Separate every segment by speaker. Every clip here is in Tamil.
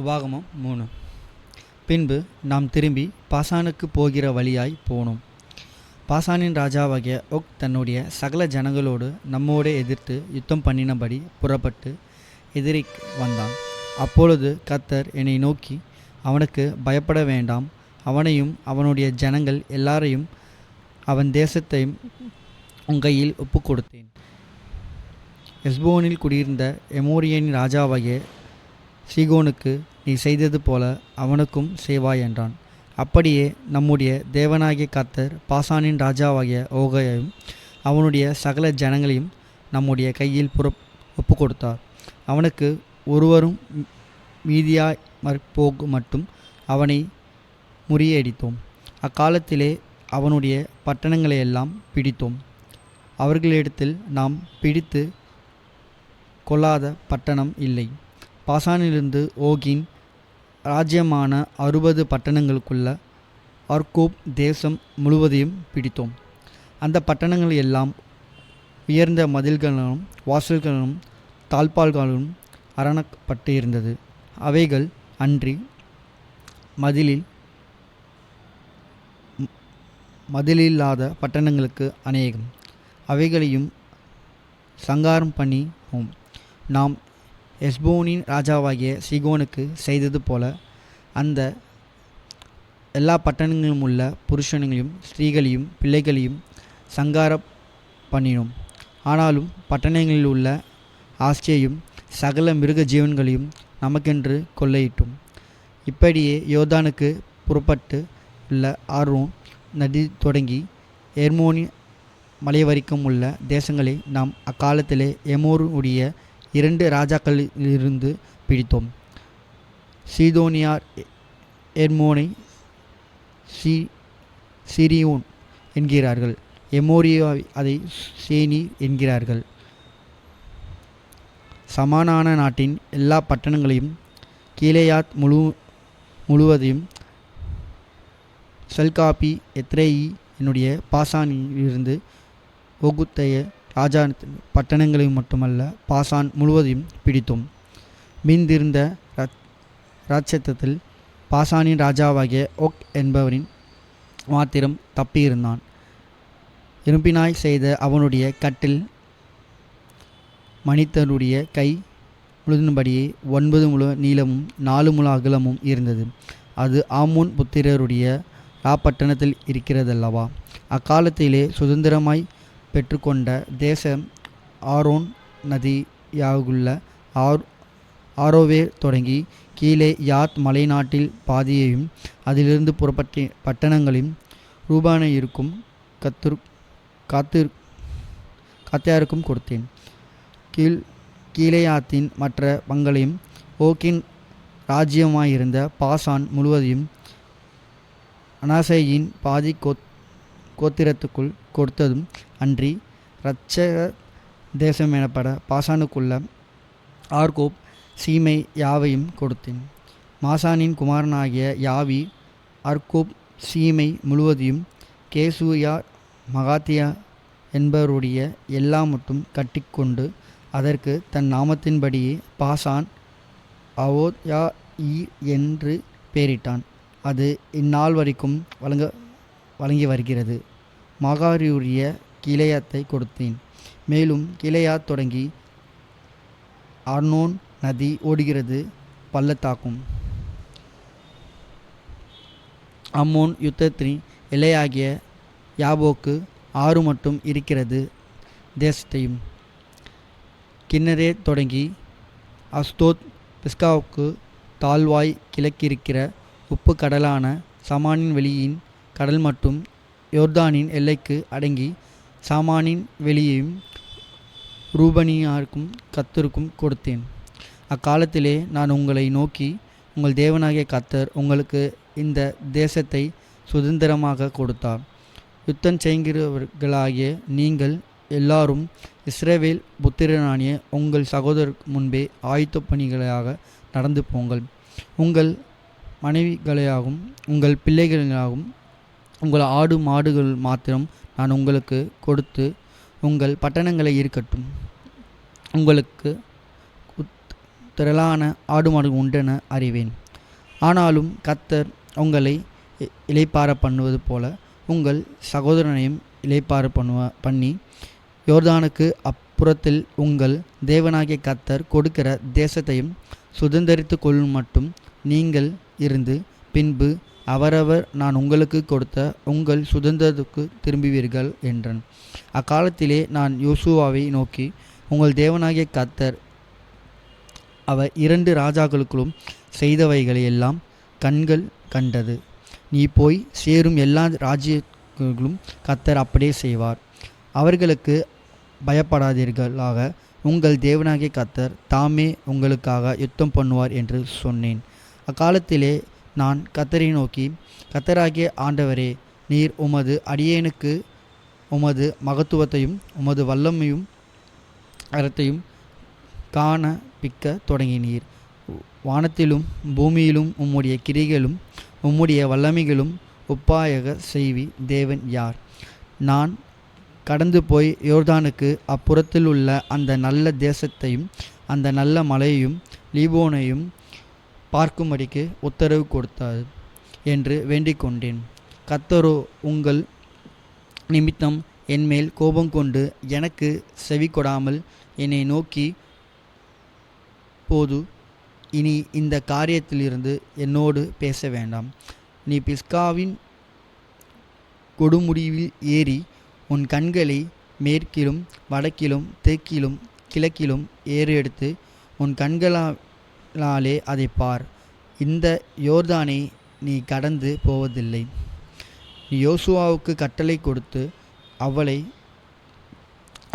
Speaker 1: உபாகமம் 3. பின்பு நாம் திரும்பி பாசானுக்கு போகிற வழியாய் போனோம். பாசானின் ராஜாவாகிய ஒக் தன்னுடைய சகல ஜனங்களோடு நம்மோடே எதிர்த்து யுத்தம் பண்ணினபடி புறப்பட்டு எதிரி வந்தான். அப்பொழுது கர்த்தர் என்னை நோக்கி, அவனுக்கு பயப்பட வேண்டாம், அவனையும் அவனுடைய ஜனங்கள் எல்லாரையும் அவன் தேசத்தையும் உன் கையில் ஒப்பு கொடுத்தேன். எஸ்போனில் குடியிருந்த எமோரியனின் ராஜாவாகிய சீகோனுக்கு நீ செய்தது போல அவனுக்கும் செய்வாய் என்றான். அப்படியே நம்முடைய தேவனாகிய கர்த்தர் பாசானின் ராஜாவாகிய ஓகையையும் அவனுடைய சகல ஜனங்களையும் நம்முடைய கையில் ஒப்பு கொடுத்தார். அவனுக்கு ஒருவரும் மீதியாய் போக மட்டும் அவனை முறியடித்தோம். அக்காலத்திலே அவனுடைய பட்டணங்களையெல்லாம் பிடித்தோம். அவர்களிடத்தில் நாம் பிடித்து கொள்ளாத பட்டணம் இல்லை. பாசானிலிருந்து ஓகின் ராஜ்யமான 60 பட்டணங்களுக்குள்ள அர்கோப் தேசம் முழுவதையும் பிடித்தோம். அந்த பட்டணங்கள் எல்லாம் உயர்ந்த மதில்களும் வாசல்களும் தாழ்பால்களும் அரணப்பட்டு இருந்தது. அவைகள் அன்றி மதிலில்லாத பட்டணங்களுக்கு அநேகம். அவைகளையும் சங்காரம் பண்ணினோம். நாம் எஸ்போனின் ராஜாவாகிய சீகோனுக்கு செய்தது போல அந்த எல்லா பட்டணங்களிலும் உள்ள புருஷனையும் ஸ்திரீகளையும் பிள்ளைகளையும் சங்கார பண்ணினோம். ஆனாலும் பட்டணங்களில் உள்ள ஆஸ்தியையும் சகல மிருக ஜீவன்களையும் நமக்கென்று கொள்ளையிட்டோம். இப்படியே யோர்தானுக்கு புறப்பட்டு உள்ள ஆரோன் நதி தொடங்கி எர்மோனி மலை வரைக்கும் உள்ள தேசங்களை நாம் அக்காலத்திலே எமோருடைய 2 ராஜாக்களிலிருந்து பிடித்தோம். சீதோனியார் எர்மோனை சிரியோன் என்கிறார்கள், எமோரியா அதை சேனி என்கிறார்கள். சமானான நாட்டின் எல்லா பட்டணங்களையும் கீலேயாத் முழுவதையும் செல்காபி எத்ரேயி என்னுடைய பாசானிலிருந்து ஓகுத்தைய ராஜா பட்டணங்களையும் மட்டுமல்ல பாசான் முழுவதையும் பிடித்தோம். மீந்திருந்த ராட்சத்தில் பாசானின் ராஜாவாகிய ஒக் என்பவரின் மாத்திரம் தப்பியிருந்தான். இரும்பினாய் செய்த அவனுடைய கட்டில் மனிதனுடைய கை முழுதின்படியே 9 முழ நீளமும் 4 முழ அகலமும் இருந்தது. அது ஆமோன் புத்திரருடைய ராப்பட்டணத்தில் இருக்கிறதல்லவா. அக்காலத்திலே சுதந்திரமாய் பெற்றுக்கொண்ட தேசம் ஆரோன் நதியாகுள்ள ஆரோவே தொடங்கி கீழே யாத் மலைநாட்டில் பாதியையும் அதிலிருந்து புறப்பட்ட பட்டணங்களையும் ரூபானை இருக்கும் காத்தியாருக்கும் கொடுத்தேன். கீலேயாத்தின் மற்ற பங்களையும் ஓக்கின் ராஜ்யமாயிருந்த பாசான் முழுவதையும் அனாசையின் பாதி கோத்திரத்துக்குள் கொடுத்ததும் அன்றி இரட்சக தேசம் எனப்பட பாசானுக்குள்ள ஆர்கோப் சீமை யாவையும் கொடுத்தேன். மாசானின் குமாரனாகிய யாவி அர்கோப் சீமை முழுவதையும் கேசூயா மகாத்தியா என்பவருடைய எல்லா மட்டும் கட்டிக்கொண்டு அதற்கு தன் நாமத்தின்படியே பாசான் அவோத்யா என்று பெயரிட்டான். அது இந்நாள் வரைக்கும் வழங்கி வருகிறது. மாகாரியுரிய கீலேயாத்தை கொடுத்தேன். மேலும் கீலேயாத் தொடங்கி அர்னோன் நதி ஓடுகிறது பள்ளத்தாக்கும் அம்மோன் யுத்தத்தின் எல்லையாகிய யாபோக்கு ஆறு மட்டும் இருக்கிறது தேசத்தையும் கிண்ணரே தொடங்கி அஸ்தோத் பிஸ்காவுக்கு தாழ்வாய் கிழக்கிருக்கிற உப்பு கடலான சமானின் வெளியின் கடல் மட்டும் யோர்தானின் எல்லைக்கு அடங்கி சாமானின் வெளியையும் ரூபனியாருக்கும் கர்த்தருக்கும் கொடுத்தேன். அக்காலத்திலே நான் உங்களை நோக்கி, உங்கள் தேவனாகிய கர்த்தர் உங்களுக்கு இந்த தேசத்தை சுதந்திரமாக கொடுத்தார். யுத்தம் செய்கிறவர்களாகிய நீங்கள் எல்லாரும் இஸ்ரவேல் புத்திரனாகிய உங்கள் சகோதரருக்கு முன்பே ஆயுத்த பணிகளாக நடந்து போங்கள். உங்கள் மனைவிகளையாகவும் உங்கள் பிள்ளைகளாகவும் உங்கள் ஆடு மாடுகள் மாத்திரம் நான் உங்களுக்கு கொடுத்து உங்கள் பட்டணங்களை இருக்கட்டும். உங்களுக்கு திரளான ஆடு மாடு உண்டென அறிவேன். ஆனாலும் கர்த்தர் உங்களை இளைப்பார பண்ணுவது போல உங்கள் சகோதரனையும் இளைப்பார பண்ணி யோர்தானுக்கு அப்புறத்தில் உங்கள் தேவனாகிய கர்த்தர் கொடுக்கிற தேசத்தையும் சுதந்தரித்து கொள்ளும் மட்டும் நீங்கள் இருந்து பின்பு அவரவர் நான் உங்களுக்கு கொடுத்த உங்கள் சுதந்திரத்துக்கு திரும்புவீர்கள் என்றான். அக்காலத்திலே நான் யோசுவாவை நோக்கி, உங்கள் தேவனாகிய கர்த்தர் அவர் 2 ராஜாக்களுக்கும் செய்தவைகளை எல்லாம் கண்கள் கண்டது. நீ போய் சேரும் எல்லா ராஜ்யங்களும் கர்த்தர் அப்படியே செய்வார். அவர்களுக்கு பயப்படாதீர்களாக, உங்கள் தேவனாகிய கர்த்தர் தாமே உங்களுக்காக யுத்தம் பண்ணுவார் என்று சொன்னேன். அக்காலத்திலே நான் கர்த்தரை நோக்கி, கர்த்தராகிய ஆண்டவரே, நீர் உமது அடியேனுக்கு உமது மகத்துவத்தையும் உமது வல்லமையும் அறத்தையும் காணப்பிக்க தொடங்கினீர். வானத்திலும் பூமியிலும் உம்முடைய கிரிகளும் உம்முடைய வல்லமைகளும் ஒப்பாயக செய்வி தேவன் யார்? நான் கடந்து போய் யோர்தானுக்கு அப்புறத்தில் உள்ள அந்த நல்ல தேசத்தையும் அந்த நல்ல மலையையும் லீபோனையும் பார்க்கும்படிக்கு உத்தரவு கொடுத்தார் என்று வேண்டிக் கொண்டேன். கர்த்தரோ உங்கள் நிமித்தம் என்மேல் கோபம் கொண்டு எனக்கு செவி கொடாமல் என்னை நோக்கி, போது இனி இந்த காரியத்திலிருந்து என்னோடு பேச வேண்டாம். நீ பிஸ்காவின் கொடுமுடிவில் ஏறி உன் கண்களை மேற்கிலும் வடக்கிலும் தெற்கிலும் கிழக்கிலும் ஏறெடுத்து உன் கண்களாலே அதை பார். இந்த யோர்தானை நீ கடந்து போவதில்லை. நீ யோசுவாவுக்கு கட்டளை கொடுத்து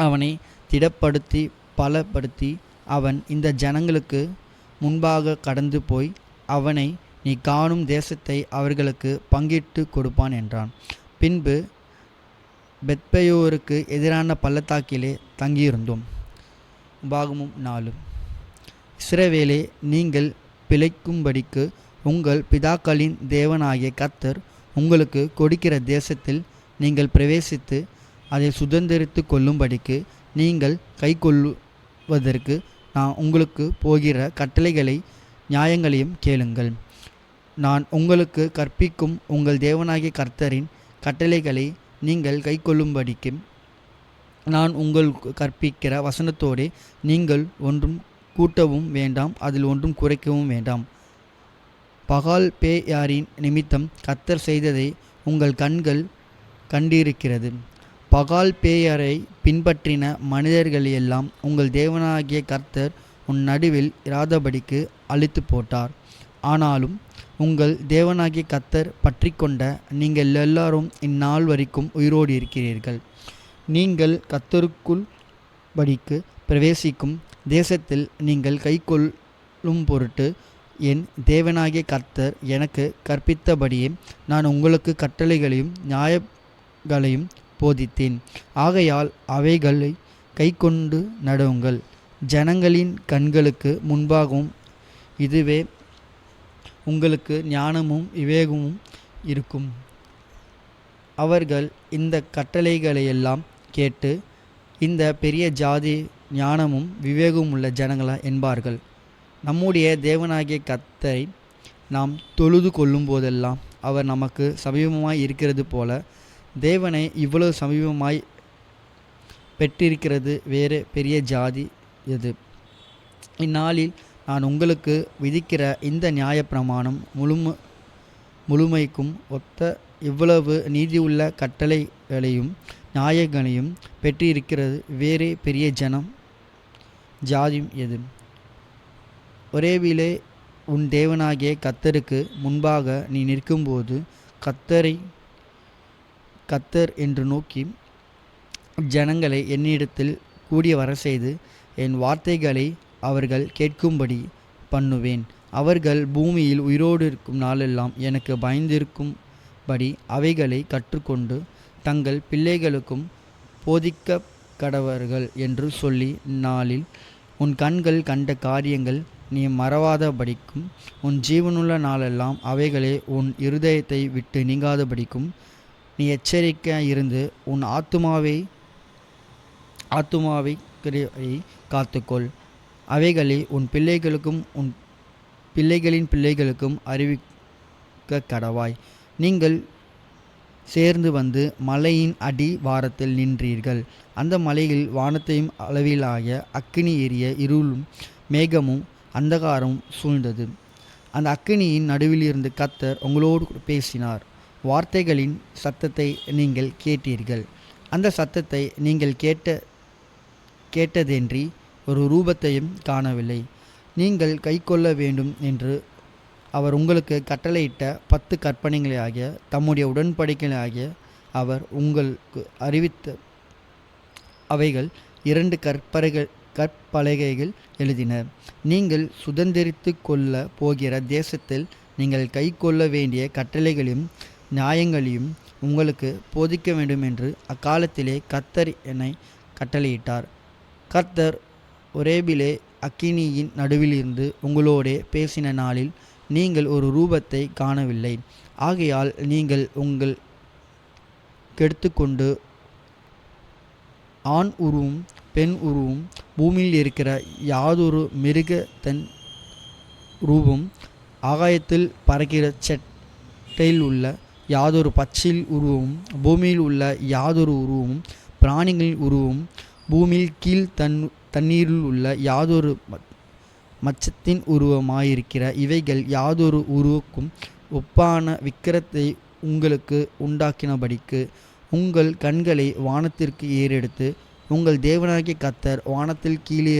Speaker 1: அவனை திடப்படுத்தி பலப்படுத்தி அவன் இந்த ஜனங்களுக்கு முன்பாக கடந்து போய் அவனை நீ காணும் தேசத்தை அவர்களுக்கு பங்கிட்டு கொடுப்பான் என்றான். பின்பு பெத்பெயோருக்கு எதிரான பள்ளத்தாக்கிலே தங்கியிருந்தோம். உபாகமம் 4. இஸ்ரவேலே, நீங்கள் பிழைக்கும்படிக்கு உங்கள் பிதாக்களின் தேவனாகிய கர்த்தர் உங்களுக்கு கொடுக்கிற தேசத்தில் நீங்கள் பிரவேசித்து அதை சுதந்திரித்து கொள்ளும்படிக்கு நீங்கள் கைக்கொள்வதற்கு நான் உங்களுக்கு போகிற கட்டளைகளை நியாயங்களையும் கேளுங்கள். நான் உங்களுக்கு கற்பிக்கும் உங்கள் தேவனாகிய கர்த்தரின் கட்டளைகளை நீங்கள் கைக்கொள்ளும்படிக்கு நான் உங்களுக்கு கற்பிக்கிற வசனத்தோடு நீங்கள் ஒன்றும் கூட்டவும் வேண்டாம், அதில் ஒன்றும் குறைக்கவும் வேண்டாம். பகால் பேயாரின் நிமித்தம் கர்த்தர் செய்ததை உங்கள் கண்கள் கண்டிருக்கிறது. பகால் பேயரை பின்பற்றின மனிதர்கள் எல்லாம் உங்கள் தேவனாகிய கர்த்தர் உன் நடுவில் இராதபடிக்கு அழித்து போட்டார். ஆனாலும் உங்கள் தேவனாகிய கர்த்தர் பற்றி கொண்ட நீங்கள் எல்லாரும் இந்நாள் வரைக்கும் உயிரோடு இருக்கிறீர்கள். நீங்கள் கர்த்தருக்குள் படிக்கு பிரவேசிக்கும் தேசத்தில் நீங்கள் கைக்கொள்ளும் பொருட்டு என் தேவனாகிய கர்த்தர் எனக்கு கற்பித்தபடியே நான் உங்களுக்கு கட்டளைகளையும் நியாயங்களையும் போதித்தேன். ஆகையால் அவைகளை கைக்கொண்டு நடவுங்கள். ஜனங்களின் கண்களுக்கு முன்பாகவும் இதுவே உங்களுக்கு ஞானமும் விவேகமும் இருக்கும். அவர்கள் இந்த கட்டளைகளையெல்லாம் கேட்டு, இந்த பெரிய ஜாதி ஞானமும் விவேகமும் உள்ள ஜனங்களா என்பார்கள். நம்முடைய தேவனாகிய கர்த்தரை நாம் தொழுது கொள்ளும் போதெல்லாம் அவர் நமக்கு சமீபமாய் இருக்கிறது போல தேவனை இவ்வளவு சமீபமாய் பெற்றிருக்கிறது வேறு பெரிய ஜாதி எது? இந்நாளில் நான் உங்களுக்கு விதிக்கிற இந்த நியாயப்பிரமாணம் முழுமைக்கும் ஒத்த இவ்வளவு நீதியுள்ள கட்டளைகளையும் நியாயங்களையும் பெற்றிருக்கிறது வேறே பெரிய ஜாதியும் எது? ஒரேவிலே உன் தேவனாகிய கர்த்தருக்கு முன்பாக நீ நிற்கும்போது கர்த்தர் என்று நோக்கி ஜனங்களை என்னிடத்தில் கூடிய வர செய்து என் வார்த்தைகளை அவர்கள் கேட்கும்படி பண்ணுவேன். அவர்கள் பூமியில் உயிரோடு இருக்கும் நாளெல்லாம் எனக்கு பயந்திருக்கும்படி அவைகளை கற்றுக்கொண்டு தங்கள் பிள்ளைகளுக்கும் போதிக்க கடவர்கள் என்று சொல்லி நாளில் உன் கண்கள் கண்ட காரியங்கள் நீ மறவாதபடிக்கும் உன் ஜீவனுள்ள நாளெல்லாம் அவைகளே உன் இருதயத்தை விட்டு நீங்காதபடிக்கும் நீ எச்சரிக்கையாக இருந்து உன் ஆத்துமாவை காத்துக்கொள். அவைகளை உன் பிள்ளைகளுக்கும் உன் பிள்ளைகளின் பிள்ளைகளுக்கும் அறிவிக்க கடவாய். நீங்கள் சேர்ந்து வந்து மலையின் அடி வாரத்தில் நின்றீர்கள். அந்த மலையில் வானத்தையும் அளவிலாய அக்கினி எரிய இருளும் மேகமும் அந்தகாரமும் சூழ்ந்தது. அந்த அக்கினியின் நடுவிலிருந்து கர்த்தர் உங்களோடு பேசினார். வார்த்தைகளின் சத்தத்தை நீங்கள் கேட்டீர்கள். அந்த சத்தத்தை நீங்கள் கேட்டதென்றி ஒரு ரூபத்தையும் காணவில்லை. நீங்கள் கைக்கொள்ள வேண்டும் என்று அவர் உங்களுக்கு கட்டளையிட்ட 10 கற்பனைகளாகிய தம்முடைய உடன்படிக்கைகளாகிய அவர் உங்களுக்கு அறிவித்த அவைகள் 2 கற்பலகைகள் எழுதின. நீங்கள் சுதந்திரித்து கொள்ள போகிற தேசத்தில் நீங்கள் கைக்கொள்ள வேண்டிய கட்டளைகளையும் நியாயங்களையும் உங்களுக்கு போதிக்க வேண்டும் என்று அக்காலத்திலே கர்த்தர் என்னை கட்டளையிட்டார். கர்த்தர் ஒரேபிலே அக்கினியின் நடுவிலிருந்து உங்களோடே பேசின நாளில் நீங்கள் ஒரு ரூபத்தை காணவில்லை. ஆகையால் நீங்கள் உங்கள் கெடுத்துக்கொண்டு ஆண் உருவும் பெண் உருவும் பூமியில் இருக்கிற யாதொரு மிருகத்தன் ரூபம் ஆகாயத்தில் பறக்கிற செட்டையில் உள்ள யாதொரு பச்சில் உருவமும் பூமியில் உள்ள யாதொரு உருவமும் பிராணிகளின் உருவமும் பூமியில் கீழ் தண்ணீரில் உள்ள யாதொரு மச்சத்தின் உருவமாயிருக்கிற இவைகள் யாதொரு உருவுக்கும் ஒப்பான விக்கிரத்தை உங்களுக்கு உண்டாக்கினபடிக்கு உங்கள் கண்களை வானத்திற்கு ஏறெடுத்து உங்கள் தேவனாகிய கர்த்தர் வானத்தில் கீழே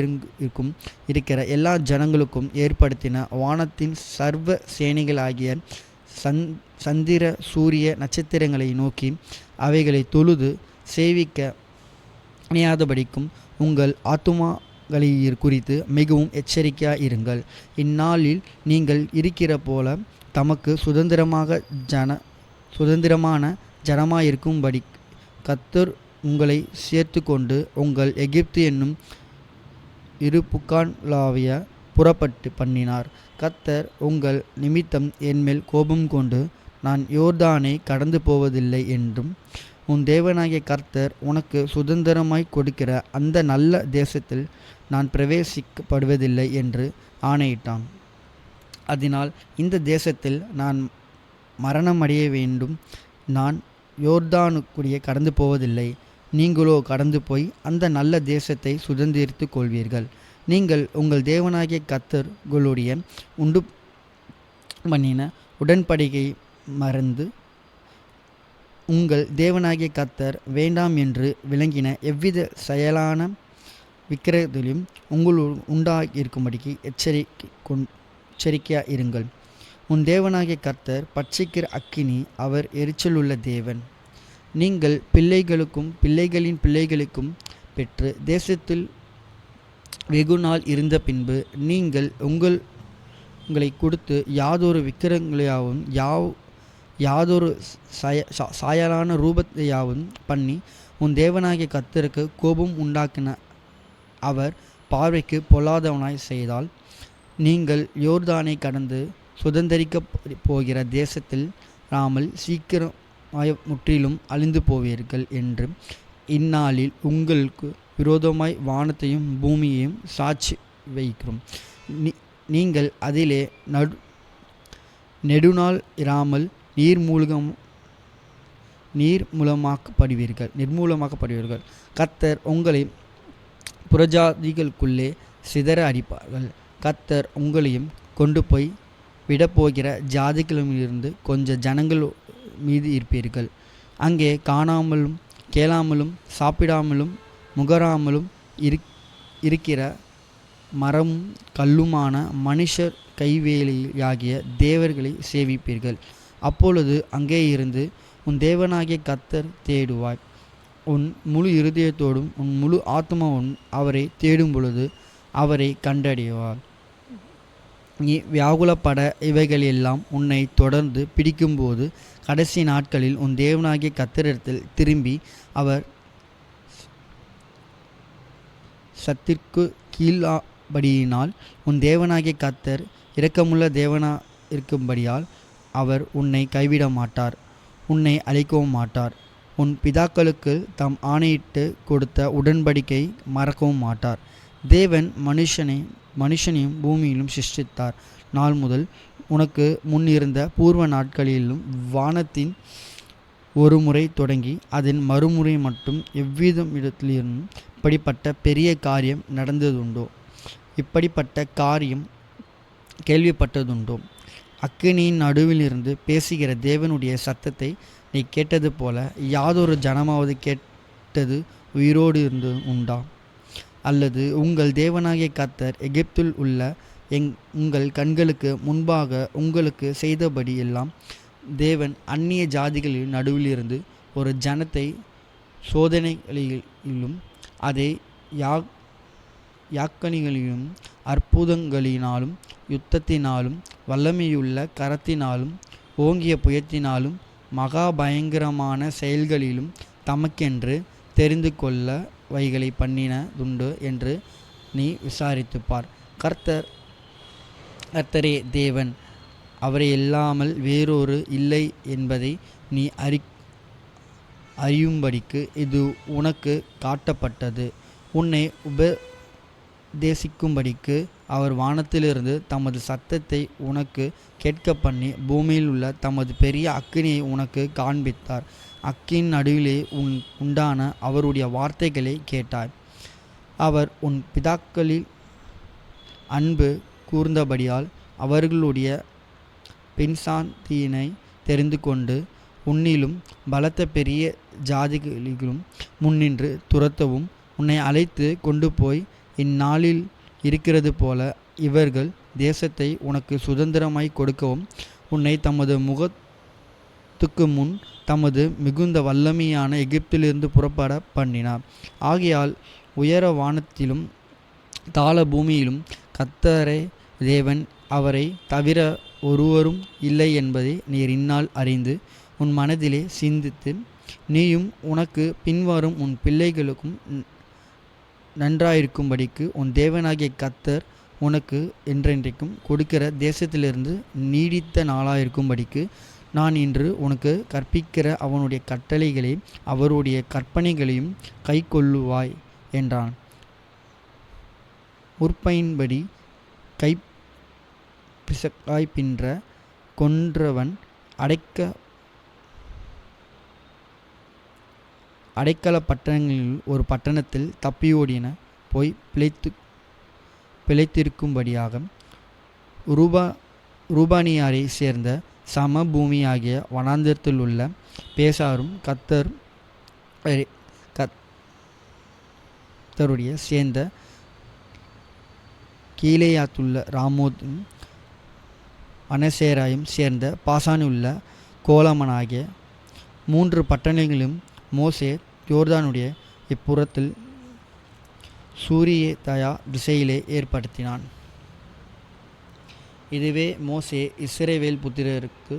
Speaker 1: இருக்கிற எல்லா ஜனங்களுக்கும் ஏற்படுத்தின வானத்தின் சர்வ சேனைகளாகிய சந்திர சூரிய நட்சத்திரங்களை நோக்கி அவைகளை தொழுது சேவிக்க அணியாதபடிக்கும் உங்கள் ஆத்துமாகளை குறித்து மிகவும் எச்சரிக்கையாக இருங்கள். இந்நாளில் நீங்கள் இருக்கிற போல தமக்கு சுதந்திரமான ஜனமாயிருக்கும்படி கர்த்தர் உங்களை சேர்த்து கொண்டு உங்கள் எகிப்து என்னும் இருப்புக்கான்லாவிய புறப்பட்டு பண்ணினார். கர்த்தர் உங்கள் நிமித்தம் என்மேல் கோபம் கொண்டு நான் யோர்தானை கடந்து போவதில்லை என்றும் உன் தேவனாகிய கர்த்தர் உனக்கு சுதந்திரமாய் கொடுக்கிற அந்த நல்ல தேசத்தில் நான் பிரவேசிக்கப்படுவதில்லை என்று ஆணையிட்டான். அதனால் இந்த தேசத்தில் நான் மரணமடைய வேண்டும். நான் யோர்தானுக்குரிய கடந்து போவதில்லை. நீங்களோ கடந்து போய் அந்த நல்ல தேசத்தை சுதந்திரித்து கொள்வீர்கள். நீங்கள் உங்கள் தேவனாகிய கர்த்தர்களுடைய உண்டு பண்ணின உடன்படிக்கை மறந்து உங்கள் தேவனாகிய கர்த்தர் வேண்டாம் என்று விளங்கின எவ்வித செயலான விக்கிரகத்திலும் உங்களோடு உண்டாகியிருக்கும்படிக்கு எச்சரிக்கையாக இருங்கள். உன் தேவனாகிய கர்த்தர் பட்சிக்கிற அக்கினி, அவர் எரிச்சலுள்ள தேவன். நீங்கள் பிள்ளைகளுக்கும் பிள்ளைகளின் பிள்ளைகளுக்கும் பெற்று தேசத்தில் வெகுநாள் இருந்த பின்பு நீங்கள் உங்களை கொடுத்து யாதொரு விக்கிரகங்களையாவும் யாதொரு சாயலான ரூபத்தையாவும் பண்ணி உன் தேவனாகிய கர்த்தருக்கு கோபம் உண்டாக்கின அவர் பார்வைக்கு பொல்லாதவனாய் செய்தால் நீங்கள் யோர்தானை கடந்து சுதந்திரிக்க போகிற தேசத்தில் ராமல் சீக்கிரமாய் முற்றிலும் அழிந்து போவீர்கள் என்று இந்நாளில் உங்களுக்கு விரோதமாய் வானத்தையும் பூமியையும் சாட்சி வைக்கிறோம். நீங்கள் அதிலே நெடுநாள் இராமல் நிர்மூலமாக்கப்படுவீர்கள். கர்த்தர் உங்களை புறஜாதிகளுக்குள்ளே சிதற அடிப்பார்கள். கர்த்தர் உங்களையும் கொண்டு போய் விடப்போகிற ஜாதிகளிலிருந்து கொஞ்சம் ஜனங்கள் மீது இருப்பீர்கள். அங்கே காணாமலும் கேளாமலும் சாப்பிடாமலும் முகராமலும் இருக்கிற மரமும் கல்லுமான மனுஷர் கைவேலையாகிய தேவர்களை சேவிப்பீர்கள். அப்பொழுது அங்கே இருந்து உன் தேவனாகிய கர்த்தர் தேடுவாய். உன் முழு இருதயத்தோடும் உன் முழு ஆத்மாவோடும் அவரை தேடும் பொழுது அவரை கண்டடைவார். நீ வியாகுலப்பட இவைகளெல்லாம் உன்னை தொடர்ந்து பிடிக்கும்போது கடைசி நாட்களில் உன் தேவனாகிய கர்த்தரிடத்தில் திரும்பி அவர் சத்திற்கு கீழாபடியினால் உன் தேவனாகிய கர்த்தர் இரக்கமுள்ள தேவனாயிருக்கும்படியால் அவர் உன்னை கைவிட மாட்டார், உன்னை அழிக்கவும் மாட்டார். உன் பிதாக்களுக்கு தாம் ஆணையிட்டு கொடுத்த உடன்படிக்கை மறக்கவும் மாட்டார். தேவன் மனுஷனை மனுஷனையும் பூமியிலும் சிருஷ்டித்தார். நாள் முதல் உனக்கு முன் இருந்த பூர்வ நாட்களிலும் வானத்தின் ஒரு முறை தொடங்கி அதன் மறுமுறை மட்டும் எவ்விதம் இடத்திலிருந்தும் இப்படிப்பட்ட பெரிய காரியம் நடந்ததுண்டோ? இப்படிப்பட்ட காரியம் கேள்விப்பட்டதுண்டோ? அக்கினியின் நடுவிலிருந்து பேசுகிற தேவனுடைய சத்தத்தை நீ கேட்டது போல யாதொரு ஜனமாவது கேட்டது உயிரோடு இருந்து உண்டா? அல்லது உங்கள் தேவனாகிய கர்த்தர் எகிப்தில் உள்ள உங்கள் கண்களுக்கு முன்பாக உங்களுக்கு செய்தபடி எல்லாம் தேவன் அந்நிய ஜாதிகளின் நடுவிலிருந்து ஒரு ஜனத்தை சோதனைகளிலும் அதை யாக்கணிகளிலும் அற்புதங்களினாலும் யுத்தத்தினாலும் வல்லமையுள்ள கரத்தினாலும் ஓங்கிய புயத்தினாலும் மகா பயங்கரமான செயல்களிலும் தமக்கென்று தெரிந்து கொள்ள வைகளை பண்ணினதுண்டு என்று நீ விசாரித்துப்பார். கர்த்தரே தேவன், அவரை இல்லாமல் வேறொரு இல்லை என்பதை நீ அறியும்படிக்கு இது உனக்கு காட்டப்பட்டது. உன்னை உபதேசிக்கும்படிக்கு அவர் வானத்திலிருந்து தமது சத்தத்தை உனக்கு கேட்க பண்ணி பூமியில் உள்ள தமது பெரிய அக்கினியை உனக்கு காண்பித்தார். அக்கின் நடுவிலே உண்டான அவருடைய வார்த்தைகளை கேட்டாய். அவர் உன் பிதாக்களில் அன்பு கூர்ந்தபடியால் அவர்களுடைய பின்சாந்தியினை தெரிந்து கொண்டு உன்னிலும் பலத்த பெரிய ஜாதிகளிலும் முன்னின்று துரத்தவும் உன்னை அழைத்து கொண்டு போய் இந்நாளில் இருக்கிறது போல இவர்கள் தேசத்தை உனக்கு சுதந்திரமாய் கொடுக்கவும் உன்னை தமது முகத்துக்கு முன் தமது மிகுந்த வல்லமையான எகிப்திலிருந்து புறப்பட பண்ணினார். ஆகையால் உயர வானத்திலும் தாழ பூமியிலும் கர்த்தரே தேவன், அவரை தவிர ஒருவரும் இல்லை என்பதை நீர் இந்நாள் அறிந்து உன் மனதிலே சிந்தித்து நீயும் உனக்கு பின்வரும் உன் பிள்ளைகளுக்கும் நன்றாயிருக்கும்படிக்கு உன் தேவனாகிய கர்த்தர் உனக்கு என்றென்றைக்கும் கொடுக்கிற தேசத்திலிருந்து நீடித்த நாளாயிருக்கும்படிக்கு நான் இன்று உனக்கு கற்பிக்கிற அவனுடைய கட்டளைகளையும் அவருடைய கற்பனைகளையும் கை கொள்ளுவாய் என்றான். முற்பையின்படி கை பிசக்காய் பின்ற கொன்றவன் அடைக்கல பட்டணங்களில் ஒரு பட்டணத்தில் தப்பியோடின போய் பிழைத்திருக்கும்படியாக ரூபானியாரை சேர்ந்த சமபூமியாகிய வனாந்திரத்தில் உள்ள பேசாரும் கர்த்தருடைய சேர்ந்த கீலேயாத்துள்ள ராமோத்தும் மனசேராயும் சேர்ந்த பாசானுள்ள கோலமனாகிய 3 பட்டணங்களும் மோசே யோர்தானுடைய இப்புறத்தில் சூரியதயா திசையிலே ஏற்படுத்தினான். இதுவே மோசே இஸ்ரவேல் புத்திரருக்கு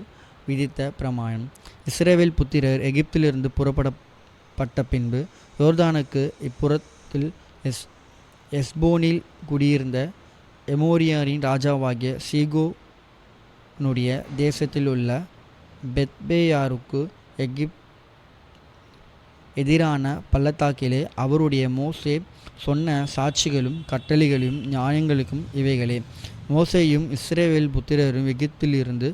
Speaker 1: விதித்த பிரமாணம். இஸ்ரவேல் புத்திரர் எகிப்திலிருந்து புறப்படப்பட்ட பின்பு யோர்தானுக்கு இப்புறத்தில் எஸ்போனில் குடியிருந்த எமோரியாரின் ராஜாவாகிய சீகோனுடைய தேசத்தில் உள்ள பெத்பேயாருக்கு எதிரான பள்ளத்தாக்கிலே அவருடைய மோசே சொன்ன சாட்சிகளும் கட்டளைகளும் நியாயங்களுக்கும் இவைகளே. மோசேயும் இஸ்ரவேல் புத்திரரும் எகிப்திலிருந்து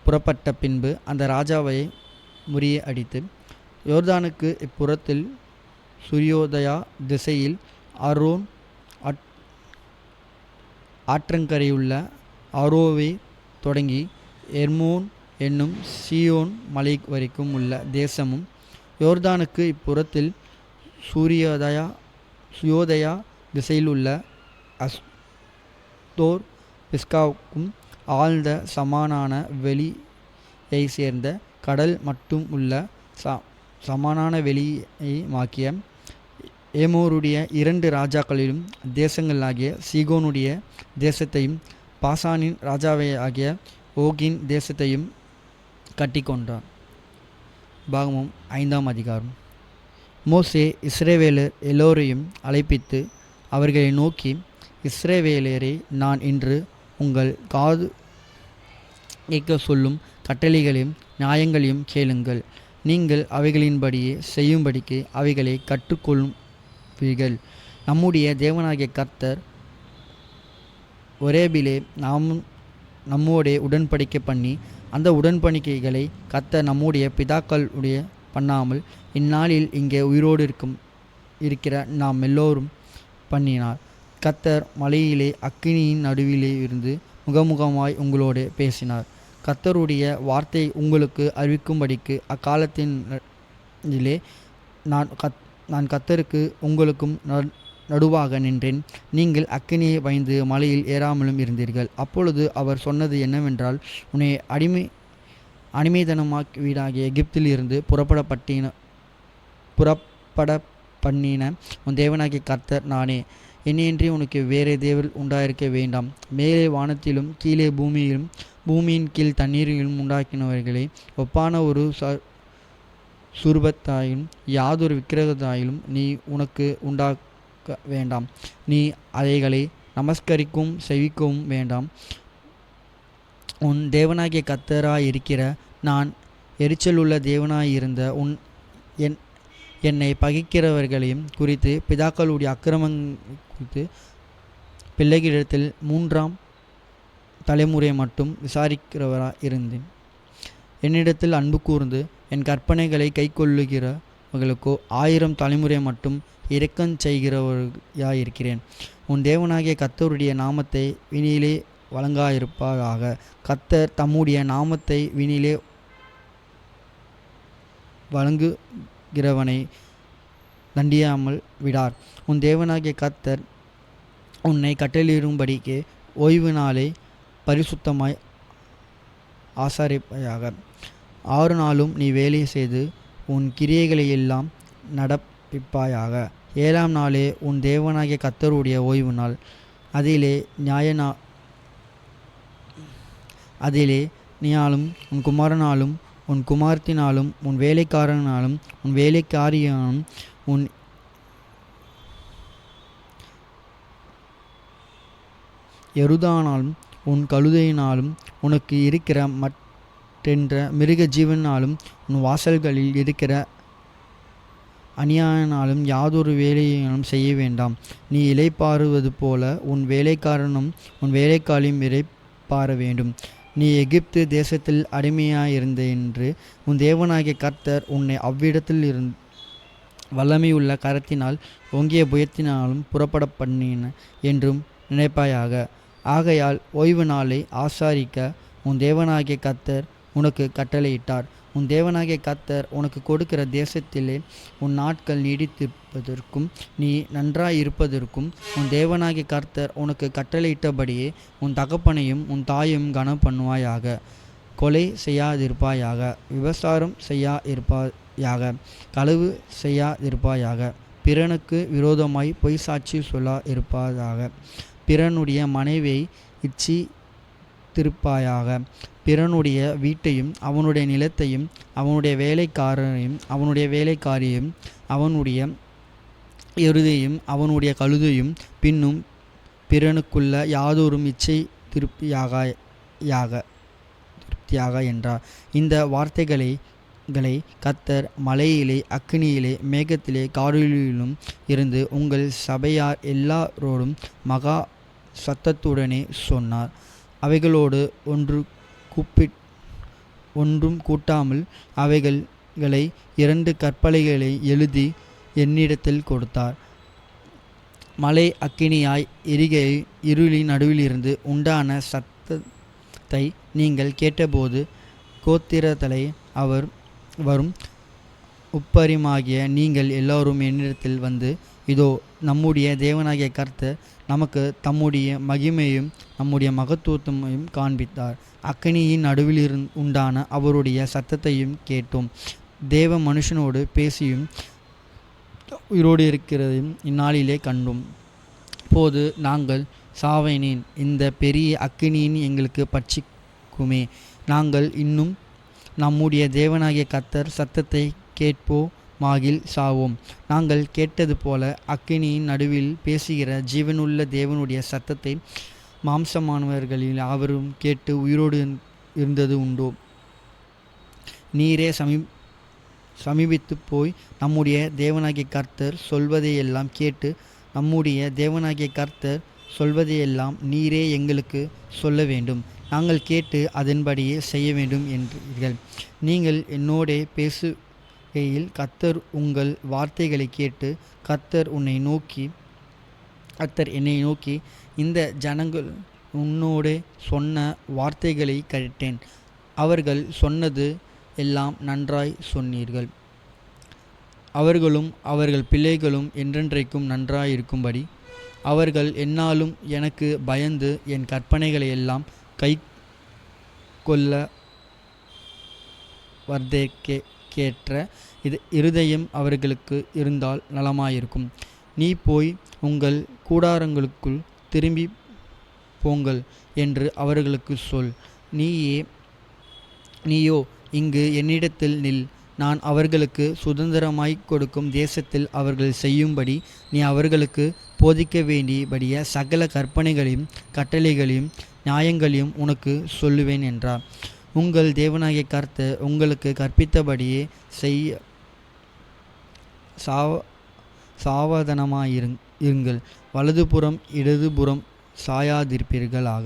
Speaker 1: புறப்பட்ட பின்பு அந்த ராஜாவை முறியடித்து யோர்தானுக்கு இப்புறத்தில் சூரியோதயா திசையில் அரோன் ஆற்றங்கரையுள்ள ஆரோவே தொடங்கி எர்மோன் என்னும் சீயோன் மலை வரைக்கும் உள்ள தேசமும் யோர்தானுக்கு இப்புறத்தில் சுயோதயா திசையில் உள்ள அஸ்தோர் பிஸ்காவுக்கும் ஆழ்ந்த சமானான வெளியை சேர்ந்த கடல் மட்டும் உள்ள சமானான வெளியை மாக்கிய ஏமோருடைய 2 ராஜாக்களிலும் தேசங்களாகிய சீகோனுடைய தேசத்தையும் பாசானின் ராஜாவாகிய ஓகின் தேசத்தையும் கட்டி கொண்டார். பாகமம் 5ஆம் அதிகாரம். மோசே இஸ்ரவேலர் எல்லோரையும் அழைப்பித்து அவர்களை நோக்கி, இஸ்ரவேலரே, நான் இன்று உங்கள் காது கேட்க சொல்லும் கட்டளைகளையும் நியாயங்களையும் கேளுங்கள். நீங்கள் அவைகளின்படியே செய்யும்படிக்கு அவைகளை கற்றுக்கொள்வீர்கள். நம்முடைய தேவனாகிய கர்த்தர் ஒரேபிலே நம்மோடே உடன்படிக்கை பண்ணி அந்த உடன்படிக்கைகளை கர்த்தர் நம்முடைய பிதாக்களுடைய பண்ணாமல் இந்நாளில் இங்கே உயிரோடு இருக்கிற நாம் எல்லோரும் பண்ணினார். கர்த்தர் மலையிலே அக்கினியின் நடுவிலே இருந்து முகமுகமாய் உங்களோடு பேசினார். கர்த்தருடைய வார்த்தை உங்களுக்கு அறிவிக்கும்படிக்கு அக்காலத்திலே நான் கர்த்தருக்கு உங்களுக்கும் நடுவாக நின்றேன். நீங்கள் அக்கினியை பயந்து மலையில் ஏறாமலும் இருந்தீர்கள். அப்பொழுது அவர் சொன்னது என்னவென்றால், உன்னை அடிமைத்தனமாக்கி வீடாகிய எகிப்தில் இருந்து புறப்பட பண்ணின உன் தேவனாகிய கர்த்தர் நானே. என்னையன்றி உனக்கு வேறே தேவன் உண்டாயிருக்க வேண்டாம். மேலே வானத்திலும் கீழே பூமியின் கீழ் தண்ணீரிலும் உண்டாக்கினவர்களை ஒப்பான ஒரு சுரூபத்தாயும் யாதொரு விக்கிரகத்தாயிலும் நீ உனக்கு உண்டாக்க வேண்டாம். நீ அதைகளை நமஸ்கரிக்கவும் செவிக்கவும் வேண்டாம். உன் தேவனாகிய கர்த்தராயிருக்கிற நான் எரிச்சலுள்ள தேவனாயிருந்த என்னை பகைக்கிறவர்களையும் குறித்து பிதாக்களுடைய அக்கிரமங்கள் குறித்து பிள்ளைகளிடத்தில் 3ஆம் தலைமுறை மட்டும் விசாரிக்கிறவராக இருந்தேன். என்னிடத்தில் அன்பு கூர்ந்து என் கற்பனைகளை கைக்கொள்ளுகிறவர்களுக்கோ 1000 தலைமுறை மட்டும் இரக்கம் செய்கிறவராயிருக்கிறேன். உன் தேவனாகிய கர்த்தருடைய நாமத்தை வினிலே வழங்காயிருப்பாயாக. கர்த்தர் தம்முடைய நாமத்தை வினிலே வழங்குகிறவனை தண்டியாமல் விடார். உன் தேவனாகிய கர்த்தர் உன்னை கட்டளையிடும்படிக்கு ஓய்வு நாளை பரிசுத்தமாய் ஆசாரிப்பாயாக. 6 நாளும் நீ வேலை செய்து உன் கிரியைகளை எல்லாம் நடப்பிப்பாயாக. 7ஆம் நாளே உன் தேவனாகிய கர்த்தருடைய ஓய்வு நாள். அதிலே நீயாலும் உன் குமாரனாலும் உன் குமாரத்தினாலும் உன் வேலைக்காரனாலும் உன் வேலைக்காரியாலும் உன் எருதானாலும் உன் கழுதையினாலும் உனக்கு இருக்கிற மற்றென்ற மிருக ஜீவனாலும் உன் வாசல்களில் இருக்கிற அநியாயனாலும் யாதொரு வேலையினாலும் செய்ய வேண்டாம். நீ இளைப்பாறுவது போல உன் வேலைக்காரனும் உன் வேலைக்காரியும் இளைப்பாற வேண்டும். நீ எகிப்து தேசத்தில் அடிமையாயிருந்த என்று உன் தேவனாகிய கர்த்தர் உன்னை அவ்விடத்தில் வல்லமையுள்ள கரத்தினால் ஓங்கிய புயத்தினாலும் புறப்பட பண்ணின என்றும் நினைப்பாயாக. ஆகையால் ஓய்வு நாளை ஆசாரிக்க உன் தேவனாகிய கர்த்தர் உனக்கு கட்டளையிட்டார். உன் தேவனாகிய கர்த்தர் உனக்கு கொடுக்கிற தேசத்திலே உன் நாட்கள் நீடித்திருப்பதற்கும் நீ நன்றாயிருப்பதற்கும் உன் தேவனாகிய கர்த்தர் உனக்கு கட்டளையிட்டபடியே உன் தகப்பனையும் உன் தாயையும் கனம் பண்ணுவாயாக. கொலை செய்யாதிருப்பாயாக. விபசாரம் செய்யாதிருப்பாயாக. களவு செய்யாதிருப்பாயாக. பிறனுக்கு விரோதமாய் பொய் சாட்சி சொல்லாதிருப்பாயாக. பிறனுடைய மனைவியை இச்சித்திருப்பாயாக. பிறனுடைய வீட்டையும் அவனுடைய நிலத்தையும் அவனுடைய வேலைக்காரியையும் அவனுடைய எருதையும் அவனுடைய கழுதையும் பின்னும் பிறனுக்குள்ள யாதொரும் இச்சை திருப்தியாக என்றார். இந்த வார்த்தைகளை கர்த்தர் மலையிலே அக்கினியிலே மேகத்திலே காரிலும் இருந்து உங்கள் சபையார் எல்லாரோடும் மகா சத்தத்துடனே சொன்னார். அவைகளோடு ஒன்றும் கூட்டாமல் அவைகளை 2 கற்பலைகளை எழுதி என்னிடத்தில் கொடுத்தார். மலை அக்கினியாய் இருளின் நடுவிலிருந்து உண்டான சத்தத்தை நீங்கள் கேட்டபோது கோத்திரத்தலை வரும் உப்பரிமாகிய நீங்கள் எல்லோரும் என்னிடத்தில் வந்து, இதோ நம்முடைய தேவனாகிய கர்த்தர் நமக்கு தம்முடைய மகிமையும் நம்முடைய மகத்துவத்தையும் காண்பித்தார். அக்கினியின் நடுவில் உண்டான அவருடைய சத்தத்தையும் கேட்டோம். தேவ மனுஷனோடு பேசியும் உயிரோடு இருக்கிறதையும் இந்நாளிலே கண்டோம். போது நாங்கள் சாவேனேன், இந்த பெரிய அக்கினியின் எங்களுக்கு பட்சிக்குமே. நாங்கள் இன்னும் நம்முடைய தேவனாகிய கர்த்தர் சத்தத்தை கேட்போமாகில் சாவோம். நாங்கள் கேட்டது போல அக்கினியின் நடுவில் பேசுகிற ஜீவனுள்ள தேவனுடைய சத்தத்தை மாம்சமானவர்களில் யாவரும் கேட்டு உயிரோடு இருந்தது உண்டோ? நீரே சமீபித்து போய் நம்முடைய தேவனாகிய கர்த்தர் சொல்வதையெல்லாம் கேட்டு நம்முடைய தேவனாகிய கர்த்தர் சொல்வதையெல்லாம் நீரே எங்களுக்கு சொல்ல வேண்டும், நாங்கள் கேட்டு அதன்படியே செய்ய வேண்டும் என்றீர்கள். நீங்கள் என்னோடே பேசுகையில் கர்த்தர் உங்கள் வார்த்தைகளை கேட்டு கர்த்தர் என்னை நோக்கி இந்த ஜனங்கள் உன்னோடே சொன்ன வார்த்தைகளை கேட்டேன், அவர்கள் சொன்னது எல்லாம் நன்றாய் சொன்னீர்கள், அவர்களும் அவர்கள் பிள்ளைகளும் என்றென்றைக்கும் நன்றாயிருக்கும்படி அவர்கள் எந்நாளும் எனக்கு பயந்து என் கற்பனைகளை எல்லாம் கை கொள்ள கேற்ற இருதயம் அவர்களுக்கு இருந்தால் நலமாயிருக்கும். நீ போய் உங்கள் கூடாரங்களுக்குள் திரும்பி போங்கள் என்று அவர்களுக்கு சொல். நீயோ இங்கு என்னிடத்தில் நில், நான் அவர்களுக்கு சுதந்திரமாய் கொடுக்கும் தேசத்தில் அவர்கள் செய்யும்படி நீ அவர்களுக்கு போதிக்க வேண்டியபடிய சகல கற்பனைகளையும் கட்டளைகளையும் நியாயங்களையும் உனக்கு சொல்லுவேன் என்றார். உங்கள் தேவனாகிய கர்த்தர் உங்களுக்கு கற்பித்தபடியே செய்ய சாவதானமாயிருங்கள், வலதுபுறம் இடதுபுறம் சாயாதிருப்பீர்களாக.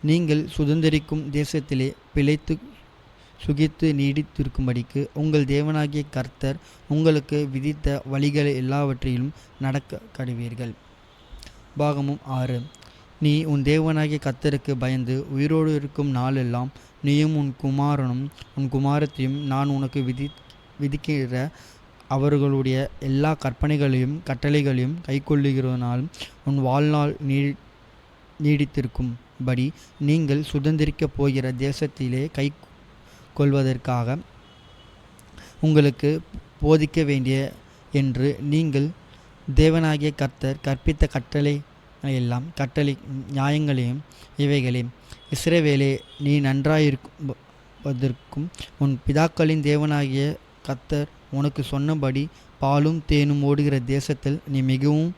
Speaker 1: நீங்கள் சுதந்திரிக்கும் தேசத்திலே பிழைத்து சுகித்து நீடித்திருக்கும்படிக்கு உங்கள் தேவனாகிய கர்த்தர் உங்களுக்கு விதித்த வழிகளை எல்லாவற்றிலும் நடக்க கடவீர்கள். பாகமும் 6. நீ உன் தேவனாகிய கர்த்தருக்கு பயந்து உயிரோடு இருக்கும் நாளெல்லாம் நீயும் உன் குமாரனும் உன் குமாரத்தையும் நான் உனக்கு விதிக்கிற அவர்களுடைய எல்லா கற்பனைகளையும் கட்டளைகளையும் கைக்கொள்ளுகிறனாலும் உன் வாழ்நாள் நீடித்திருக்கும்படி நீங்கள் சுதந்திரிக்கப் போகிற தேசத்திலே கை கொள்வதற்காக உங்களுக்கு போதிக்க வேண்டிய என்று நீங்கள் தேவனாகிய கர்த்தர் கற்பித்த கட்டளை நியாயங்களையும் இவைகளே. இஸ்ரவேலே, நீ நன்றாயிருப்பதற்கும் உன் பிதாக்களின் தேவனாகிய கர்த்தர் உனக்கு சொன்னபடி பாலும் தேனும் ஓடுகிற தேசத்தில் நீ மிகவும்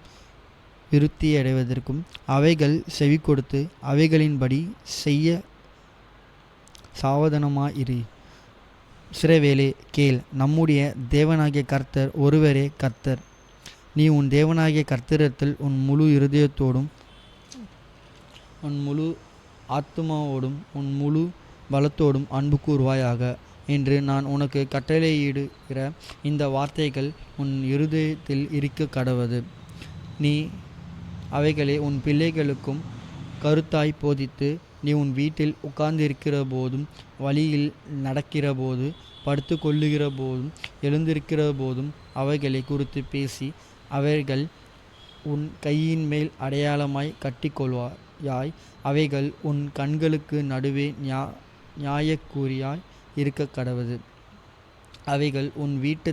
Speaker 1: விருத்தியடைவதற்கும் அவைகள் செவி கொடுத்து அவைகளின்படி செய்ய சாவதானமாயிரு. இஸ்ரவேலே கேள், நம்முடைய தேவனாகிய கர்த்தர் ஒருவரே கர்த்தர். நீ உன் தேவனாகிய கர்த்தரிடத்தில் உன் முழு இருதயத்தோடும் உன் முழு ஆத்துமாவோடும் உன் முழு பலத்தோடும் அன்பு கூர்வாயாக என்று நான் உனக்கு கட்டளையிடுகிற இந்த வார்த்தைகள் உன் இருதயத்தில் இருக்க கடவது. நீ அவைகளை உன் பிள்ளைகளுக்கும் கருத்தாய் போதித்து நீ உன் வீட்டில் உட்கார்ந்திருக்கிற போதும் வழியில் நடக்கிற போது படுத்து கொள்ளுகிற போதும் எழுந்திருக்கிற போதும் அவைகளை குறித்து பேசி அவைகள் உன் கையின் மேல் அடையாளமாய் கட்டிக்கொள்வாயாய். அவைகள் உன் கண்களுக்கு நடுவே நியாயக்கூறியாய் இருக்க கடவது. அவைகள் உன் வீட்டு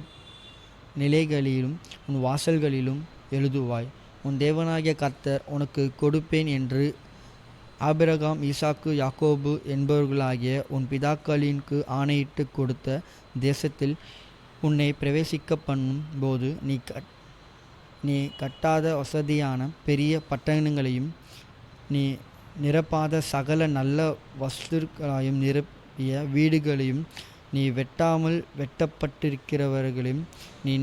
Speaker 1: நிலைகளிலும் உன் வாசல்களிலும் எழுதுவாய். உன் தேவனாகிய கர்த்தர் உனக்கு கொடுப்பேன் என்று ஆபிரகாம் ஈசாக்கு யாக்கோபு என்பவர்களாகிய உன் பிதாக்களின்கு ஆணையிட்டு கொடுத்த தேசத்தில் உன்னை பிரவேசிக்க பண்ணும் போது நீ கட்டாத வசதியான பெரிய பட்டணங்களையும் நீ நிரப்பாத சகல நல்ல வஸ்துக்களையும் நிரப்பிய வீடுகளையும் நீ வெட்டப்பட்டிருக்கிறவர்களையும் நீ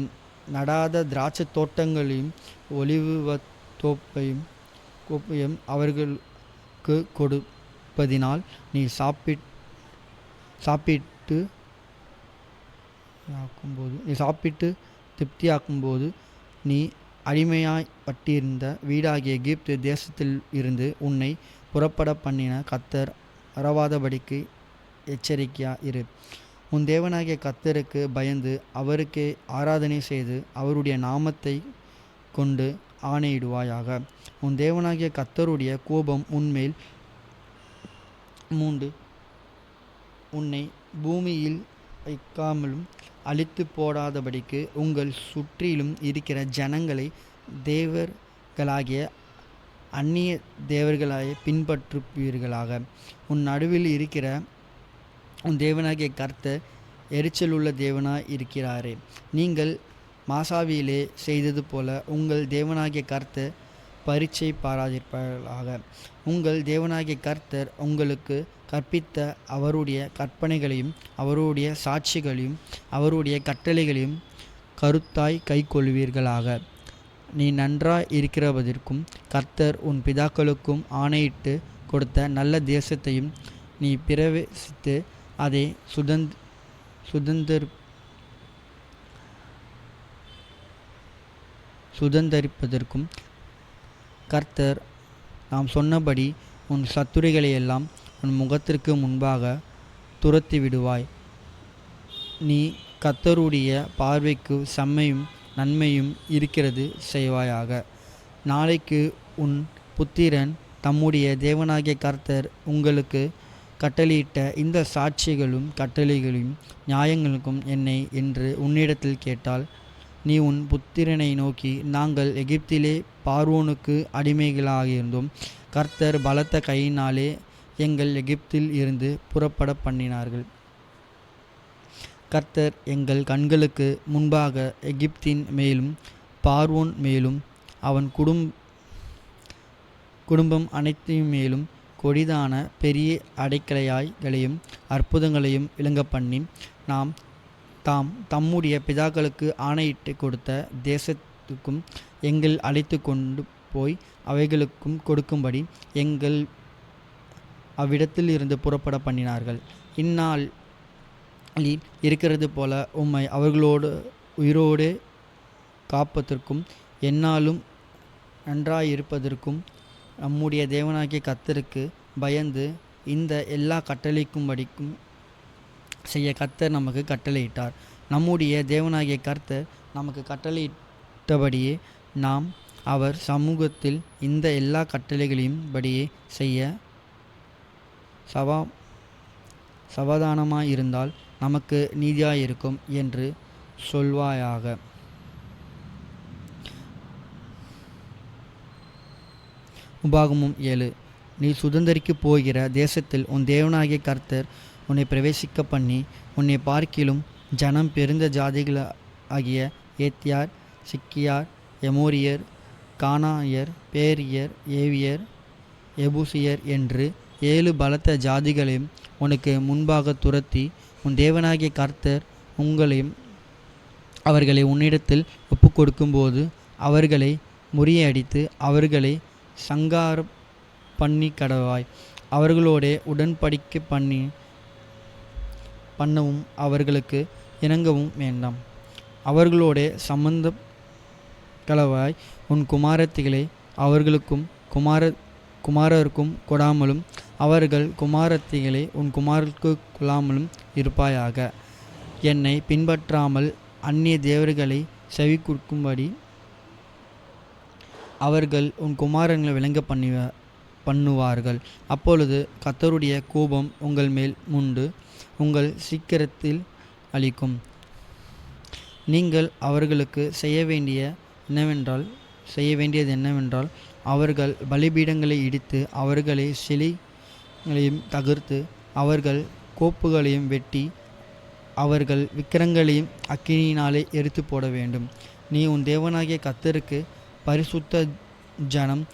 Speaker 1: நடாத திராட்சை தோட்டங்களையும் ஒலிவ தோப்பையும் அவர்களுக்கு கொடுப்பதினால் நீ சாப்பிட்டு திருப்தியாக்கும்போது நீ அடிமையாய்ப்பட்டிருந்த வீடாகிய எகிப்து தேசத்தில் இருந்து உன்னை புறப்பட பண்ணின கர்த்தர் மறவாதபடிக்கு எச்சரிக்கையாயிரு. உன் தேவனாகிய கர்த்தருக்கு பயந்து அவருக்கே ஆராதனை செய்து அவருடைய நாமத்தை கொண்டு ஆணையிடுவாயாக. உன் தேவனாகிய கர்த்தருடைய கோபம் உன்மேல் மூண்டு உன்னை பூமியில் வைக்காமலும் அழித்து போடாதபடிக்கு உங்கள் சுற்றிலும் இருக்கிற ஜனங்களை தேவர்களாகிய அந்நிய தேவர்களாக பின்பற்றுவீர்களாக. உன் நடுவில் இருக்கிற உன் தேவனாகிய கர்த்தர் எரிச்சலுள்ள தேவனாய் இருக்கிறாரே. நீங்கள் மாசாவிலே செய்தது போல உங்கள் தேவனாகிய கர்த்தர் பரீட்சை பாராதிருப்பார்களாக. உங்கள் தேவனாகிய கர்த்தர் உங்களுக்கு கற்பித்த அவருடைய கற்பனைகளையும் அவருடைய சாட்சிகளையும் அவருடைய கட்டளைகளையும் கருத்தாய் கைக்கொள்வீர்களாக. நீ நன்றாய் இருக்கிறதற்கும் கர்த்தர் உன் பிதாக்களுக்கும் ஆணையிட்டு கொடுத்த நல்ல தேசத்தையும் நீ பிரவேசித்து அதை சுதந்தரிப்பதற்கும் கர்த்தர் நாம் சொன்னபடி உன் சத்துரைகளையெல்லாம் உன் முகத்திற்கு முன்பாக துரத்தி விடுவாய். நீ கர்த்தருடைய பார்வைக்கு செம்மையும் நன்மையும் இருக்கிறது செய்வாயாக. நாளைக்கு உன் புத்திரன் தம்முடைய தேவனாகிய கர்த்தர் உங்களுக்கு கட்டளையிட்ட இந்த சாட்சிகளும் கட்டளைகளையும் நியாயங்களுக்கும் என்னை என்று உன்னிடத்தில் கேட்டால், நீ உன் புத்திரனை நோக்கி, நாங்கள் எகிப்திலே பார்வோனுக்கு அடிமைகளாகியிருந்தோம். கர்த்தர் பலத்த கையினாலே எங்கள் எகிப்தில் இருந்து புறப்பட பண்ணினார்கள். கர்த்தர் எங்கள் கண்களுக்கு முன்பாக எகிப்தின் மேலும் பார்வோன் மேலும் அவன் குடும்பம் அனைத்தையும் மேலும் கொடிதான பெரிய அடைக்கலையாய்களையும் அற்புதங்களையும் விளங்க பண்ணி தம்முடைய பிதாக்களுக்கு ஆணையிட்டு கொடுத்த தேசத்துக்கும் எங்கள் அழைத்து கொண்டு போய் அவைகளுக்கும் கொடுக்கும்படி எங்கள் அவ்விடத்தில் இருந்து புறப்பட பண்ணினார்கள். இந்நாள் இருக்கிறது போல உம்மை அவர்களோடு உயிரோடு காப்பதற்கும் எந்நாளும் நன்றாயிருப்பதற்கும் நம்முடைய தேவனாகிய கர்த்தருக்கு பயந்து இந்த எல்லா கட்டளைக்கும்படிக்கும் செய்ய கர்த்தர் நமக்கு கட்டளையிட்டார். நம்முடைய தேவனாகிய கர்த்தர் நமக்கு கட்டளையிட்டபடியே நாம் அவர் சமூகத்தில் இந்த எல்லா கட்டளைகளையும் படியே செய்ய சமாதானமாயிருந்தால் நமக்கு நீதியாயிருக்கும் என்று சொல்வாயாக. உபாகமம் 7. நீ சுதந்தரிக்கப் போகிற தேசத்தில் உன் தேவனாகிய கர்த்தர் உன்னை பிரவேசிக்க பண்ணி உன்னை பார்க்கிலும் ஜனம் பெருந்த ஜாதிகளாகிய ஏத்தியார், சிக்கியார், எமோரியர், கானாயர், பேரியர், ஏவியர், எபூசியர் என்று 7 பலத்த ஜாதிகளையும் உனக்கு முன்பாக துரத்தி உன் தேவனாகிய கர்த்தர் அவர்களை உன்னிடத்தில் ஒப்பு கொடுக்கும்போது அவர்களை முறியடித்து அவர்களை சங்காரம் பண்ணி கடவாய். அவர்களோட உடன்படிக்கை பண்ணவும் அவர்களுக்கு இணங்கவும் வேண்டாம். அவர்களோட சம்பந்த கலவாய் உன் குமாரத்திகளை அவர்களுக்கும் குமாரருக்கும் கொடாமலும் அவர்கள் குமாரத்திகளை உன் குமாரருக்கு கொள்ளாமலும் இருப்பாயாக. என்னை பின்பற்றாமல் அந்நிய தேவர்களை செவி கொடுக்கும்படி அவர்கள் உன் குமாரங்களை விளங்க பண்ணுவார்கள். அப்பொழுது கர்த்தருடைய கோபம் உங்கள் மேல் முண்டு உங்கள் சீக்கிரத்தில் அளிக்கும். நீங்கள் அவர்களுக்கு செய்ய வேண்டியது என்னவென்றால் அவர்கள் பலிபீடங்களை இடித்து அவர்களை சிலைகளையும் தகர்த்து அவர்கள் கோப்புகளையும் வெட்டி அவர்கள் விக்கிரங்களையும் அக்கினியினாலே எரித்து போட வேண்டும். நீ உன் தேவனாகிய கர்த்தருக்கு பரிசுத்த ஜனம்.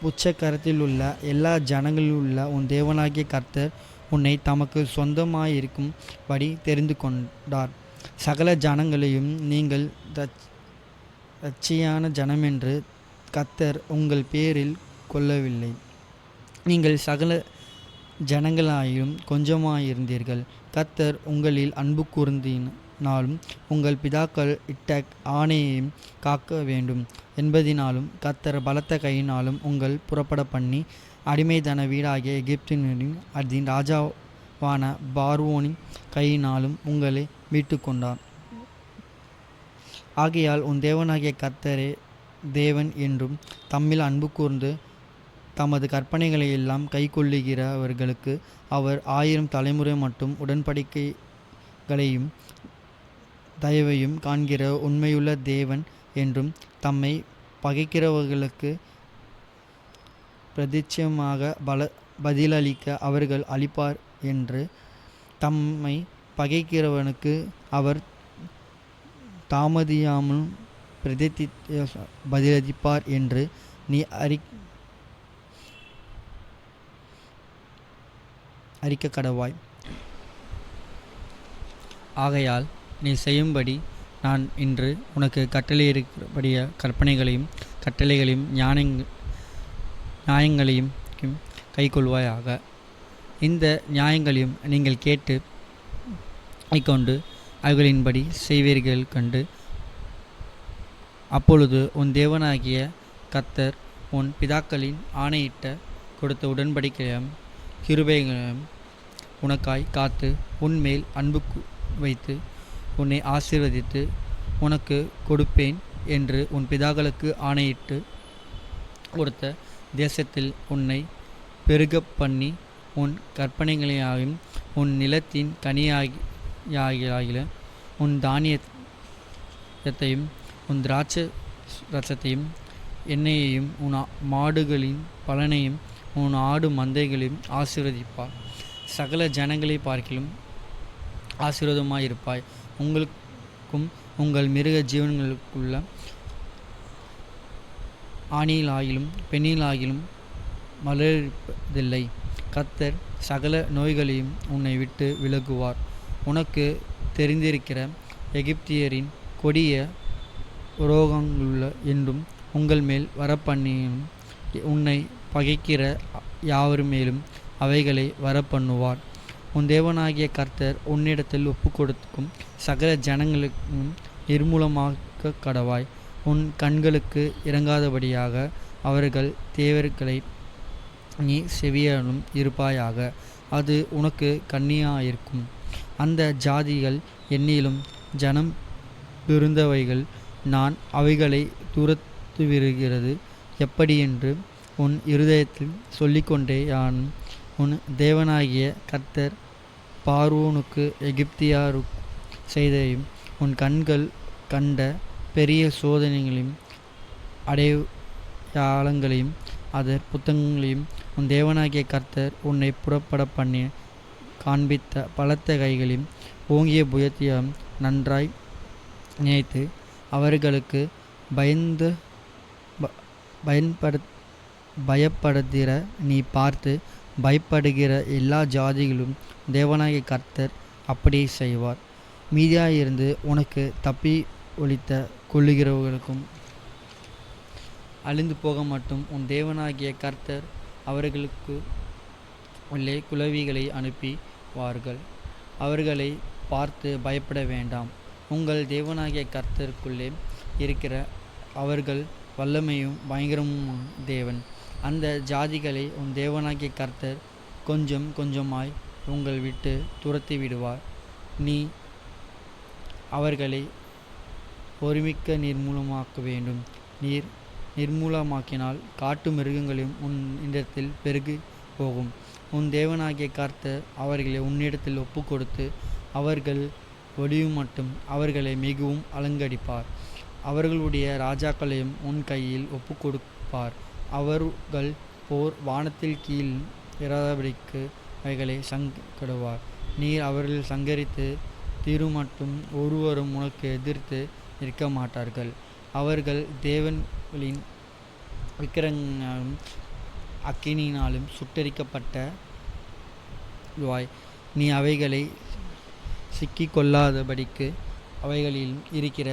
Speaker 1: உச்சக்கரத்தில் உள்ள எல்லா ஜனங்களில் உள்ள உன் தேவனாகிய கர்த்தர் உன்னை தமக்கு சொந்தமாயிருக்கும்படி தெரிந்து கொண்டார். சகல ஜனங்களையும் நீங்கள் இரட்சியான ஜனமென்று கர்த்தர் உங்கள் பேரில் கொள்ளவில்லை. நீங்கள் சகல ஜனங்களாயும் கொஞ்சமாயிருந்தீர்கள். கர்த்தர் உங்களில் அன்பு கூர்ந்தினாலும் உங்கள் பிதாக்கள் இட்ட ஆணையையும் காக்க வேண்டும் என்பதினாலும் கர்த்தர் பலத்த கையினாலும் உங்கள் புறப்பட பண்ணி அடிமைதன வீடாகிய எகிப்தினரின் அதன் ராஜாவான பார்வோனின் கையினாலும் உங்களை மீட்டு கொண்டார். ஆகையால் உன் தேவனாகிய கர்த்தரே தேவன் என்றும் தம்மில் அன்பு கூர்ந்து தமது கற்பனைகளை எல்லாம் கை கொள்ளுகிறவர்களுக்கு அவர் 1000 தலைமுறை மட்டும் உடன்படிக்கைகளையும் தயவையும் காண்கிற உண்மையுள்ள தேவன் என்றும் தம்மை பகைக்கிறவர்களுக்கு பிரதிட்சமாக பதிலளிக்க அவர்கள் அளிப்பார் என்று தம்மை பகைக்கிறவனுக்கு அவர் தாமதியாமல் பதிலளிப்பார் என்று நீ அறிக்க கடவாய். ஆகையால் நீ செய்யும்படி நான் இன்று உனக்கு கட்டளையிடுகிறபடிய கட்டளைகளையும் நியாயங்களையும் கைக்கொள்வாயாக. இந்த நியாயங்களையும் நீங்கள் கேட்டு கைக்கொண்டு அவைகளின்படி செய்வீர்கள் கண்டு, அப்பொழுது உன் தேவனாகிய கர்த்தர் உன் பிதாக்களின் ஆணையிட்ட கொடுத்த உடன்படிக்கையும் கிருபைகளையும் உனக்காய் காத்து உன்மேல் அன்பு வைத்து உன்னை ஆசீர்வதித்து உனக்கு கொடுப்பேன் என்று உன் பிதாக்களுக்கு ஆணையிட்டு கொடுத்த தேசத்தில் உன்னை பெருக பண்ணி உன் கற்பனைகளையாகும் உன் நிலத்தின் கனியாகிய உன் தானியத்தையும் உன் திராட்சை ரசத்தையும் எண்ணெயையும் உன் மாடுகளின் பலனையும் உன் ஆடு மந்தைகளையும் ஆசீர்வதிப்பார். சகல ஜனங்களை பார்க்கிலும் ஆசீர்வாதமாயிருப்பாய். உங்களுக்கும் உங்கள் மிருக ஜீவன்களுக்குள்ள ஆணியிலாகிலும் பெண்ணிலாகிலும் மலர்ப்பதில்லை. கர்த்தர் சகல நோய்களையும் உன்னை விட்டு விலகுவார். உனக்கு தெரிந்திருக்கிற எகிப்தியரின் கொடிய ரோகங்களுள்ள என்றும் உங்கள் மேல் வரப்பண்ணியும் உன்னை பகைக்கிற யாவர் மேலும் அவைகளை வரப்பண்ணுவார். உன் தேவனாகிய கர்த்தர் உன்னிடத்தில் ஒப்பு கொடுக்கும் சகல ஜனங்களுக்கும் நிர்மூலமாக்க கடவாய். உன் கண்களுக்கு இறங்காதபடியாக அவர்கள் தேவர்களை நீ செவியனும் இருப்பாயாக. அது உனக்கு கண்ணியாயிருக்கும். அந்த ஜாதிகள் என்னிலும் ஜனம் பெருந்தவைகள். நான் அவைகளை துரத்துவிருகிறது எப்படியென்று உன் இருதயத்தில் சொல்லிக்கொண்டே யானும் உன் தேவனாகிய கர்த்தர் பார்வோனுக்கு எகிப்தியாரு செய்தையும் உன் கண்கள் கண்ட பெரிய சோதனைகளையும் அடையாளங்களையும் அதர் புத்தகங்களையும் உன் தேவனாகிய கர்த்தர் உன்னை புறப்பட பண்ணி காண்பித்த பலத்த கைகளையும் ஓங்கிய புயத்தையும் நன்றாய் நினைத்து அவர்களுக்கு பயப்படுகிற நீ பார்த்து பயப்படுகிற எல்லா ஜாதிகளும் தேவனாகிய கர்த்தர் அப்படியே செய்வார். மீதியாயிருந்து உனக்கு தப்பி ஒழித்த கொள்ளுகிறவர்களுக்கும் அழிந்து போக மட்டும் உன் தேவனாகிய கர்த்தர் அவர்களுக்கு உள்ளே குளவிகளை அனுப்பிவார்கள். அவர்களை பார்த்து பயப்பட வேண்டாம். உங்கள் தேவனாகிய கர்த்தருக்குள்ளே இருக்கிற அவர்கள் வல்லமையும் பயங்கரமும் தேவன். அந்த ஜாதிகளை உன் தேவனாகிய கர்த்தர் கொஞ்சம் கொஞ்சமாய் உங்கள் விட்டு துரத்தி விடுவார். நீ அவர்களை ஒருமிக்க நிர்மூலமாக்க வேண்டும். நீர் நிர்மூலமாக்கினால் காட்டு மிருகங்களையும் உன் இடத்தில் பெருகி போகும். உன் தேவனாகிய கர்த்தர் அவர்களை உன்னிடத்தில் ஒப்பு கொடுத்து அவர்கள் ஒளியும் மட்டும் அவர்களை மிகவும் அலங்கடிப்பார். அவர்களுடைய ராஜாக்களையும் உன் கையில் ஒப்பு கொடுப்பார். அவர்கள் போர் வானத்தில் கீழ் இராதபடிக்கு அவைகளை சங்கடுவார். நீர் அவர்கள் சங்கரித்து தீருமட்டும் ஒருவரும் உனக்கு எதிர்த்து நிற்க மாட்டார்கள். அவர்கள் தேவன்களின் விக்கிரகங்களும் அக்கினியினாலும் சுட்டரிக்கப்பட்ட நீ அவைகளை சிக்கிக்கொள்ளாதபடிக்கு அவைகளில் இருக்கிற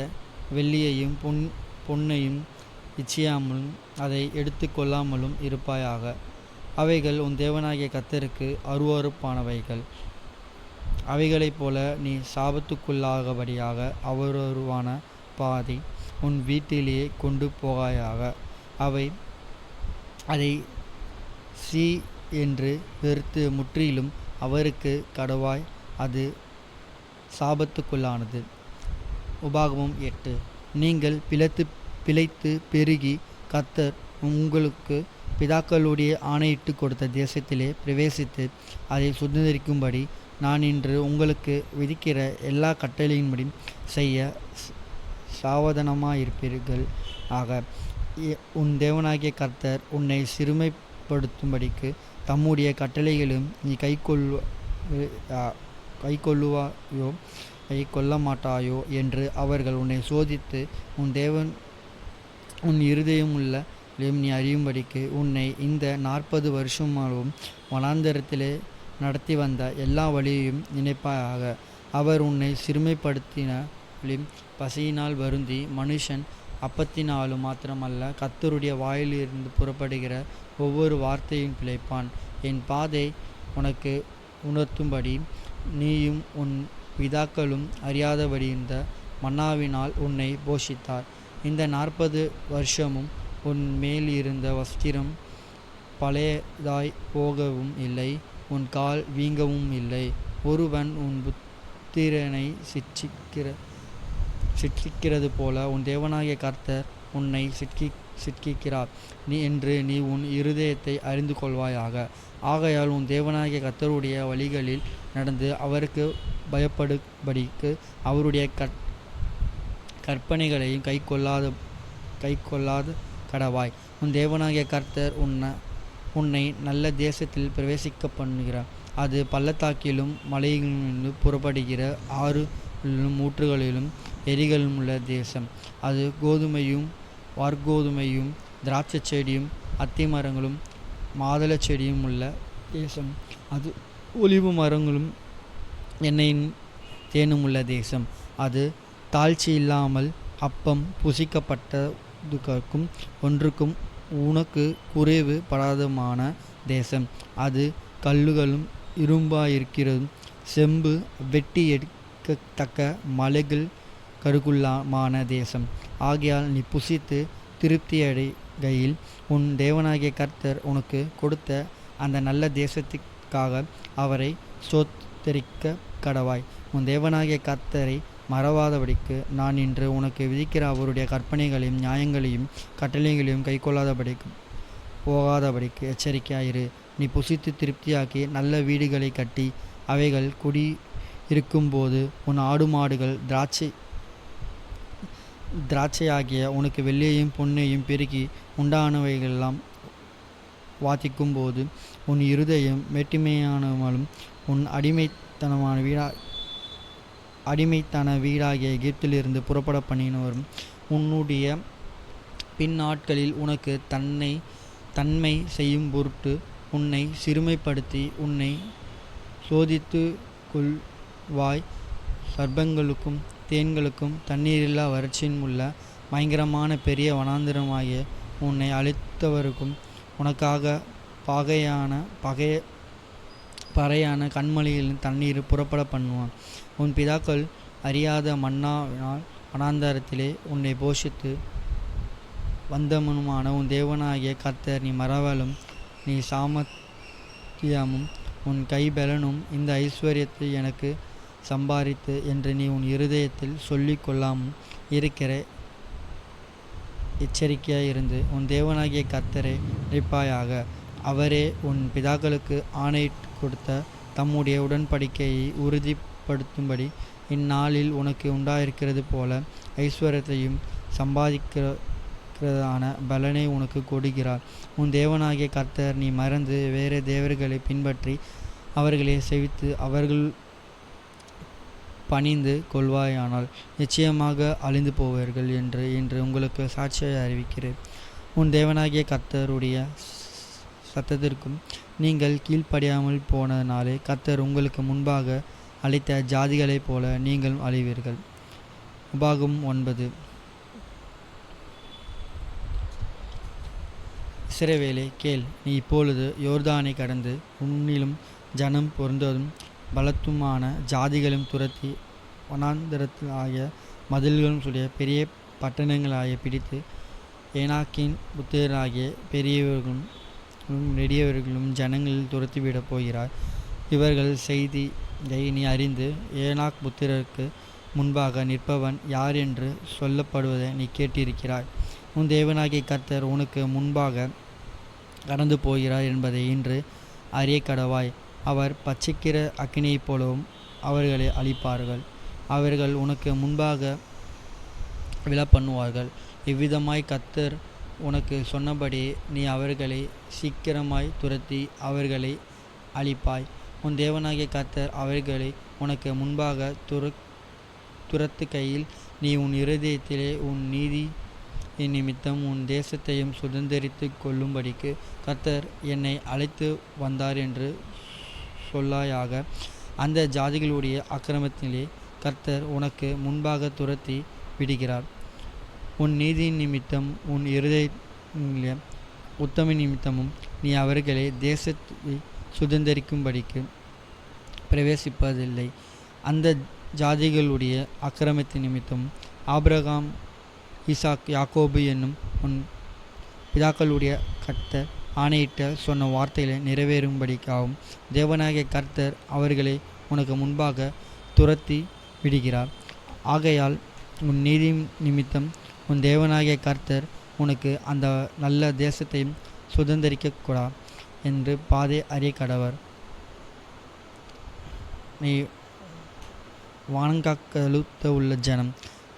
Speaker 1: வெள்ளியையும் பொன்னையும் இச்சியாமலும் அதை எடுத்து கொள்ளாமலும் இருப்பாயாக. அவைகள் உன் தேவனாகிய கர்த்தருக்கு அருவருப்பானவைகள். அவைகளைப் போல நீ சாபத்துக்குள்ளாகபடியாக அவருவான பாதை உன் வீட்டிலேயே கொண்டு போகாயாக. அதை சி என்று வெறுத்து முற்றிலும் அவருக்கு கடவாய். அது சாபத்துக்குள்ளானது. உபாகமம் 8. நீங்கள் பிழைத்து பெருகி கர்த்தர் உங்களுக்கு பிதாக்களுடைய ஆணையிட்டு கொடுத்த தேசத்திலே பிரவேசித்து அதை சுதந்திரிக்கும்படி நான் இன்று உங்களுக்கு விதிக்கிற எல்லா கட்டளையின்படி செய்ய சாவதானமாயிருப்பீர்கள் ஆக. உன் தேவனாகிய கர்த்தர் உன்னை சிறுமைப்படுத்தும்படிக்கு தம்முடைய கட்டளைகளும் நீ கைக்கொள்ளுவாயோ கொள்ள மாட்டாயோ என்று அவர்கள் உன்னை சோதித்து உன் இருதயமுள்ள நீ அறியும்படிக்கு உன்னை இந்த 40 வருஷமாகவும் வனாந்தரத்திலே நடத்தி வந்த எல்லா வழியையும் நினைப்பாயாக. அவர் உன்னை சிறுமைப்படுத்தினாலும் பசியினால் வருந்தி மனுஷன் அப்பத்தினாலும் மாத்திரமல்ல கர்த்தருடைய வாயிலிருந்து புறப்படுகிற ஒவ்வொரு வார்த்தையும் பிழைப்பான். என் பாதை உனக்கு உணர்த்தும்படி நீயும் உன் பிதாக்களும் அறியாதபடி இந்த மன்னாவினால் உன்னை போஷித்தார். இந்த 40 வருஷமும் உன் மேல் இருந்த வஸ்திரம் பழையதாய் போகவும் இல்லை, உன் கால் வீங்கவும் இல்லை. ஒருவன் உன் புத்திரனை சிட்சிக்கிறது போல உன் தேவனாகிய கர்த்தர் உன்னை சிட்சிக்கிறார் என்று நீ உன் இருதயத்தை அறிந்து கொள்வாயாக. ஆகையால் உன் தேவனாகிய கர்த்தருடைய வழிகளில் நடந்து அவருக்கு பயப்படும்படிக்கு அவருடைய கற்பனைகளையும் கைக்கொள்ளாத கடவாய். உன் தேவனாகிய கர்த்தர் உன்னை நல்ல தேசத்தில் பிரவேசிக்க பண்ணுகிறார். அது பள்ளத்தாக்கிலும் மலைகளிலும் புறப்படுகிற ஆறுகளிலும் ஊற்றுகளிலும் எரிகளும் உள்ள தேசம். அது கோதுமையும் வார்கோதுமையும் திராட்சை செடியும் அத்தி மரங்களும் மாதள செடியும் உள்ள தேசம். அது ஒலிவு மரங்களும் எண்ணெயின் தேனும் உள்ள தேசம். அது தாழ்ச்சி இல்லாமல் அப்பம் புசிக்கப்பட்டதுக்கும் ஒன்றுக்கும் உனக்கு குறைவு படாதமான தேசம். அது கல்லுகளும் இரும்பாயிருக்கிறதும் செம்பு வெட்டி எடுக்கத்தக்க மலைகள் கருக்குள்ளமான தேசம். ஆகையால் நீ புசித்து திருப்தியடைகையில் உன் தேவனாகிய கர்த்தர் உனக்கு கொடுத்த அந்த நல்ல தேசத்திற்காக அவரை ஸ்தோத்தரிக்க கடவாய். உன் தேவனாகிய கர்த்தரை மறவாதபடிக்கு நான் இன்று உனக்கு விதிக்கிற அவருடைய கற்பனைகளையும் நியாயங்களையும் கட்டளைகளையும் கைக்கொள்ளாதபடிக்கு போகாதபடிக்கு எச்சரிக்கையாயிரு. நீ புசித்து திருப்தியாக்கி நல்ல வீடுகளை கட்டி அவைகள் குடி இருக்கும்போது உன் ஆடு மாடுகள் திராட்சையாகிய உனக்கு வெள்ளியையும் பொன்னையும் பெருக்கி உண்டானவைகளெல்லாம் வாதிக்கும் போது உன் இருதயம் மேட்டிமையானவளும் உன் அடிமைத்தன வீடாகிய எகிப்திலிருந்து புறப்பட பண்ணினவரும் உன்னுடைய பின்னாட்களில் உனக்கு தன்மை செய்யும் பொருட்டு உன்னை சிறுமைப்படுத்தி உன்னை சோதித்து கொள்வாய். சர்ப்பங்களுக்கும் தேன்களுக்கும் தண்ணீரில்லா வறட்சியும் உள்ள பயங்கரமான பெரிய வனாந்திரமாகிய உன்னை அழித்தவருக்கும் உனக்காக பறையான கண்மலைகளின் தண்ணீர் புறப்பட பண்ணுவான். உன் பிதாக்கள் அறியாத மன்னாவினால் வனாந்தரத்திலே உன்னை போஷித்து வந்தவனுமான உன் தேவனாகிய கர்த்தர் நீ மறவலும் நீ சாமர்த்தியமும் உன் கைபலனும் இந்த ஐஸ்வர்யத்தை எனக்கு சம்பாதித்து என்று நீ உன் இருதயத்தில் சொல்லி கொள்ளாமல் இருக்கிற எச்சரிக்கையாயிருந்து உன் தேவனாகிய கர்த்தரை நினைப்பாயாக. அவரே உன் பிதாக்களுக்கு ஆணையிட்டு கொடுத்த தம்முடைய உடன்படிக்கையை உறுதிப்படுத்தும்படி இந்நாளில் உனக்கு உண்டாயிருக்கிறது போல ஐஸ்வர்யத்தையும் சம்பாதிக்கிறதான பலனை உனக்கு கொடுக்கிறார். உன் தேவனாகிய கர்த்தர் நீ மறந்து வேறு தேவர்களை பின்பற்றி அவர்களை செவித்து அவர்கள் பணிந்து கொள்வாயானால் நிச்சயமாக அழிந்து போவார்கள் என்று இன்று உங்களுக்கு சாட்சியை அறிவிக்கிறேன். உன் தேவனாகிய கர்த்தருடைய சத்தத்திற்கும் நீங்கள் கீழ்ப்படியாமல் போனதினாலே கர்த்தர் உங்களுக்கு முன்பாக அளித்த ஜாதிகளைப் போல நீங்களும் அழிவீர்கள். உபாகம் 9. இஸ்ரவேலே கேள், நீ இப்பொழுது யோர்தானை கடந்து உன்னிலும் ஜனம் பொருந்ததும் பலத்துமான ஜாதிகளும் துரத்தி வனாந்தரத்திலாகிய மதில்களும் சொல்லிய பெரிய பட்டணங்களாகிய பிடித்து ஏனாக்கின் புத்திரராகிய பெரியவர்களும் நெடியவர்களும் ஜனங்களில் துரத்திவிடப் போகிறார். இவர்கள் செய்தியை நீ அறிந்து ஏனாக் புத்திரருக்கு முன்பாக நிற்பவன் யார் என்று சொல்லப்படுவதை நீ கேட்டிருக்கிறாய். உன் தேவனாகிய கர்த்தர் உனக்கு முன்பாக கடந்து போகிறார் என்பதை இன்று அறிய கடவாய். அவர் பட்சிக்கிற அக்கினியைப் போலவும் அவர்களை அழிப்பார்கள். அவர்கள் உனக்கு முன்பாக விழப்பண்ணுவார்கள். இவ்விதமாய் கர்த்தர் உனக்கு சொன்னபடி நீ அவர்களை சீக்கிரமாய் துரத்தி அவர்களை அழிப்பாய். உன் தேவனாகிய கர்த்தர் அவர்களை உனக்கு முன்பாக துரத்துகையில் நீ உன் இருதயத்திலே உன் நீதி நிமித்தம் உன் தேசத்தையும் சுதந்தரித்து கொள்ளும்படிக்கு கர்த்தர் என்னை அழைத்து வந்தார் என்று சொல்லாயாக. அந்த ஜாதிகளுடைய அக்கிரமத்திலே கர்த்தர் உனக்கு முன்பாக துரத்தி விடுகிறார். உன் நீதி நிமித்தம் உன் இருதய உத்தம நிமித்தமும் நீ அவர்களை தேசத்தை சுதந்தரிக்கும்படிக்கு பிரவேசிப்பதில்லை. அந்த ஜாதிகளுடைய அக்கிரமத்தின் நிமித்தம் ஆபிரகாம், ஈசாக், யாக்கோபு என்னும் உன் பிதாக்களுடைய கர்த்தர் ஆணையிட்ட சொன்ன வார்த்தைகளை நிறைவேறும்படிக்காகவும் தேவனாகிய கர்த்தர் அவர்களை உனக்கு முன்பாக துரத்தி விடுகிறார். ஆகையால் உன் நீதி நிமித்தம் உன் தேவனாகிய கர்த்தர் உனக்கு அந்த நல்ல தேசத்தையும் சுதந்தரிக்கக்கூடா என்று பாதை அறிய கடவர். நீ வானங்காக்கழுத்த உள்ள ஜனம்,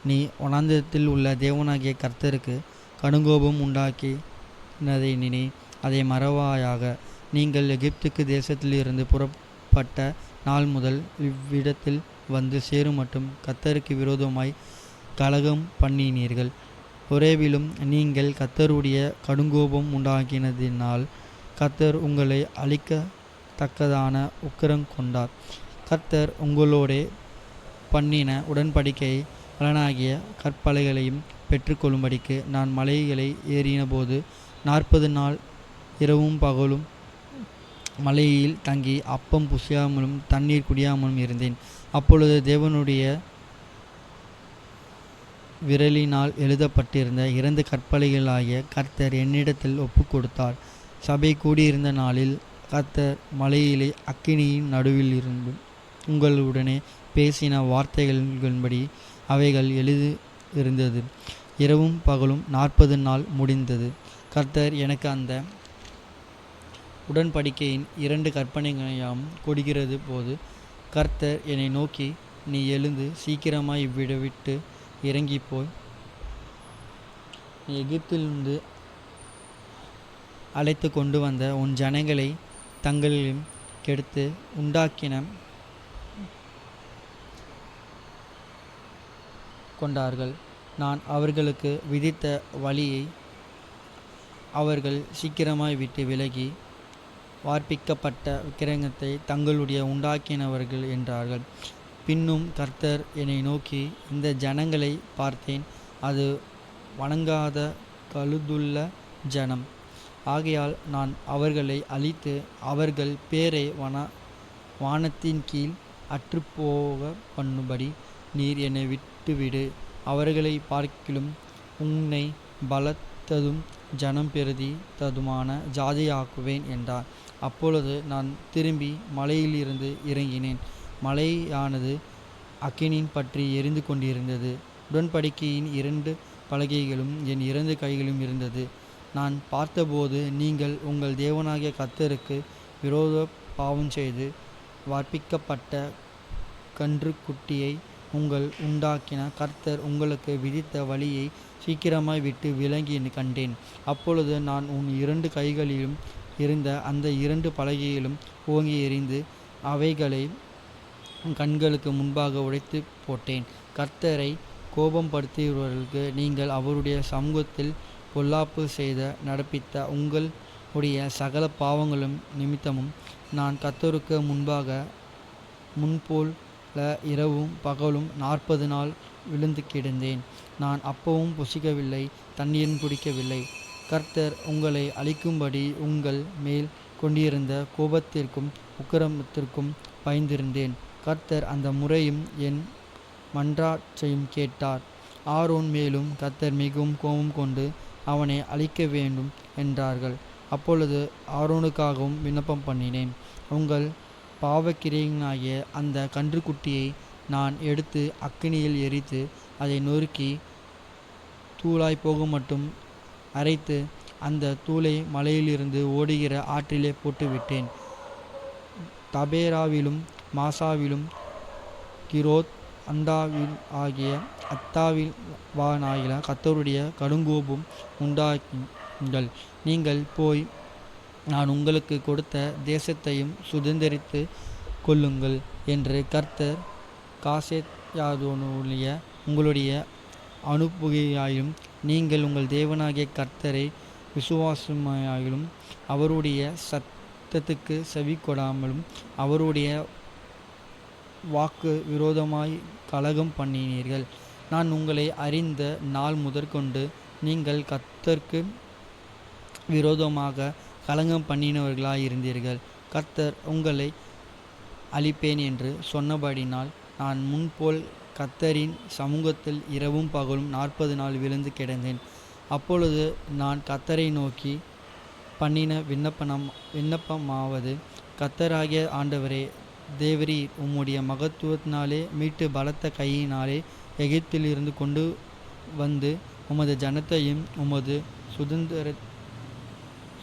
Speaker 1: நீ வனாந்திரத்தில் உள்ள தேவனாகிய கர்த்தருக்கு கடுங்கோபம் உண்டாக்கினதை நினை, அதை மறவாயாக. நீங்கள் எகிப்துக்கு தேசத்திலிருந்து புறப்பட்ட நாள் முதல் இவ்விடத்தில் வந்து சேரும் மட்டும் கர்த்தருக்கு விரோதமாய் கலகம் பண்ணினீர்கள். ஒரேவிலும் நீங்கள் கர்த்தருடைய கடுங்கோபம் உண்டாக்கினதினால் கர்த்தர் உங்களை அழிக்கத்தக்கதான உக்கிரம் கொண்டார். கர்த்தர் உங்களோடே பண்ணின உடன்படிக்கையை பலனாகிய கற்பலைகளையும் பெற்றுக்கொள்ளும்படிக்கு நான் மலைகளை ஏறினபோது 40 நாள் இரவும் பகலும் மலையில் தங்கி அப்பம் புசியாமலும் தண்ணீர் குடியாமலும் இருந்தேன். அப்பொழுது தேவனுடைய விரலினால் எழுதப்பட்டிருந்த 2 கற்பலைகளாகிய கர்த்தர் என்னிடத்தில் ஒப்பு கொடுத்தார். சபை கூடியிருந்த நாளில் கர்த்தர் மலையிலே அக்கினியின் நடுவில் இருந்து உங்களுடனே பேசின வார்த்தைகளின்படி அவைகள் எழுதியிருந்தது. இரவும் பகலும் 40 நாள் முடிந்தது. கர்த்தர் எனக்கு அந்த உடன்படிக்கையின் 2 கற்பனைகளையாம் கொடுக்கிறது போது கர்த்தர் என்னை நோக்கி, நீ எழுந்து சீக்கிரமாய் இவ்விட விட்டு இறங்கிப்போய் நீ எகிப்திலிருந்து அழைத்து கொண்டு வந்த உன் ஜனங்களை தங்களிலும் கெடுத்து உண்டாக்கின கொண்டார்கள். நான் அவர்களுக்கு விதித்த வழியை அவர்கள் சீக்கிரமாய் விட்டு விலகி வார்ப்பிக்கப்பட்ட விக்கிரகத்தை தங்களுடைய உண்டாக்கினவர்கள் என்றார்கள். பின்னும் கர்த்தர் என்னை நோக்கி, இந்த ஜனங்களை பார்த்தேன், அது வணங்காத கழுதுள்ள ஜனம். ஆகையால் நான் அவர்களை அழித்து அவர்கள் பேரை வானத்தின் கீழ் அற்றுப்போக பண்ணும்படி நீர் என்னை விட்டுவிடு. அவர்களை பார்க்கிலும் உன்னை பலத்ததும் ஜனம் பெருதித்ததுமான ஜாதியாக்குவேன் என்றார். அப்பொழுது நான் திரும்பி மலையிலிருந்து இறங்கினேன். மலையானது அக்கினியின் பற்றி எரிந்து கொண்டிருந்தது. உடன்படிக்கையின் 2 பலகைகளும் என் 2 கைகளும் இருந்தது. நான் பார்த்தபோது, நீங்கள் உங்கள் தேவனாகிய கர்த்தருக்கு விரோத பாவம் செய்து வார்ப்பிக்கப்பட்ட கன்றுக்குட்டியை உங்கள் உண்டாக்கின கர்த்தர் உங்களுக்கு விதித்த வழியை சீக்கிரமாய் விட்டு விலங்கி கண்டேன். அப்பொழுது நான் உன் 2 கைகளிலும் இருந்த அந்த 2 பலகைகளும் ஓங்கி எறிந்து அவைகளை கண்களுக்கு முன்பாக உடைத்து போட்டேன். கர்த்தரை கோபப்படுத்தியவர்களுக்கு நீங்கள் அவருடைய சமூகத்தில் பொல்லாப்பு செய்த நடப்பித்த உங்களுடைய சகல பாவங்களும் நிமித்தமும் நான் கர்த்தருக்கு முன்பாக முன்போல இரவும் பகலும் 40 நாள் விழுந்து கிடந்தேன். நான் அப்பவும் புசிக்கவில்லை, தண்ணீரும் குடிக்கவில்லை. கர்த்தர் உங்களை அழிக்கும்படி உங்கள் மேல் கொண்டிருந்த கோபத்திற்கும் உக்கிரமத்திற்கும் பயந்திருந்தேன். கர்த்தர் அந்த முறையும் என் மன்றாட்டையும் கேட்டார். ஆரோன் மேலும் கர்த்தர் மிகவும் கோபம் கொண்டு அவனை அழிக்க வேண்டும் என்றார்கள். அப்பொழுது ஆரோனுக்காகவும் விண்ணப்பம் பண்ணினேன். உங்கள் பாவக்கிரியனாகிய அந்த கன்றுக்குட்டியை நான் எடுத்து அக்கினியில் எரித்து அதை நொறுக்கி தூளாய் போக மட்டும் அரைத்து அந்த தூளை மலையிலிருந்து ஓடுகிற ஆற்றிலே போட்டுவிட்டேன். தபேராவிலும் மாசாவிலும் கிரோத் அந்தாவில் ஆகிய அத்தாவில் வானாகிய கர்த்தருடைய கடுங்கோபம் உண்டாக்குங்கள். நீங்கள் போய் நான் உங்களுக்கு கொடுத்த தேசத்தையும் சுதந்தரித்து கொள்ளுங்கள் என்று கர்த்தர் காசேயாதோனுடைய உங்களுடைய அனுப்புகையாயும் நீங்கள் உங்கள் தேவனாகிய கர்த்தரை விசுவாசமாயும் அவருடைய சத்தத்துக்கு செவி கொடாமலும் அவருடைய வாக்கு விரோதமாய் கலகம் பண்ணினீர்கள். நான் உங்களை அறிந்த நாள் முதற்கொண்டு நீங்கள் கர்த்தருக்கு விரோதமாக கலங்கம் பண்ணினவர்களாயிருந்தீர்கள். கர்த்தர் உங்களை அழிப்பேன் என்று சொன்னபடினால் நான் முன்போல் கர்த்தரின் சமூகத்தில் இரவும் பகலும் 40 நாள் விழுந்து கிடந்தேன். அப்பொழுது நான் கர்த்தரை நோக்கி பண்ணின விண்ணப்பமாவது, கர்த்தராகிய ஆண்டவரே, தேவரீர் உம்முடைய மகத்துவத்தினாலே மீட்டு பலத்த கையினாலே எகிப்திலிருந்து கொண்டு வந்து உமது ஜனத்தையும் உமது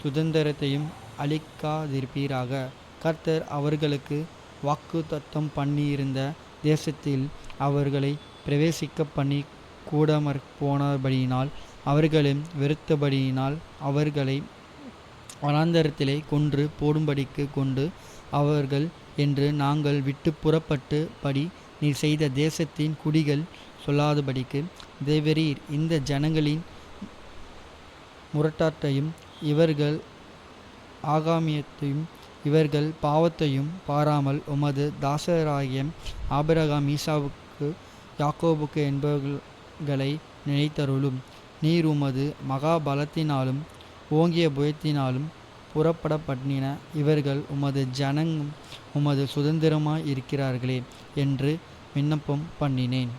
Speaker 1: சுதந்திரத்தையும் அழிக்காதிருப்பீராக. கர்த்தர் அவர்களுக்கு வாக்குத்தத்தம் பண்ணியிருந்த தேசத்தில் அவர்களை பிரவேசிக்க பண்ணி கூடாமற் போனபடியினால் அவர்களும் வெறுத்தபடியினால் அவர்களை வனாந்தரத்திலே கொன்று போடும்படிக்கு கொண்டு அவர்கள் என்று நாங்கள் விட்டு புறப்பட்டு படி நீர் செய்த தேசத்தின் குடிகள் சொல்லாதபடிக்கு தேவரீர் இந்த ஜனங்களின் முரட்டாட்டையும் இவர்கள் ஆகாமியத்தையும் இவர்கள் பாவத்தையும் பாராமல் உமது தாசராகிய ஆபிரகாம், ஈசாவுக்கு, யாக்கோபுக்கு என்பவர்களை நினைத்தருளும். நீர் உமது மகாபலத்தினாலும் ஓங்கிய புயத்தினாலும் புறப்பட பண்ணின இவர்கள் உமது ஜனங்களும் உமது சுதந்திரமாய் இருக்கிறார்களே என்று விண்ணப்பம் பண்ணினேன்.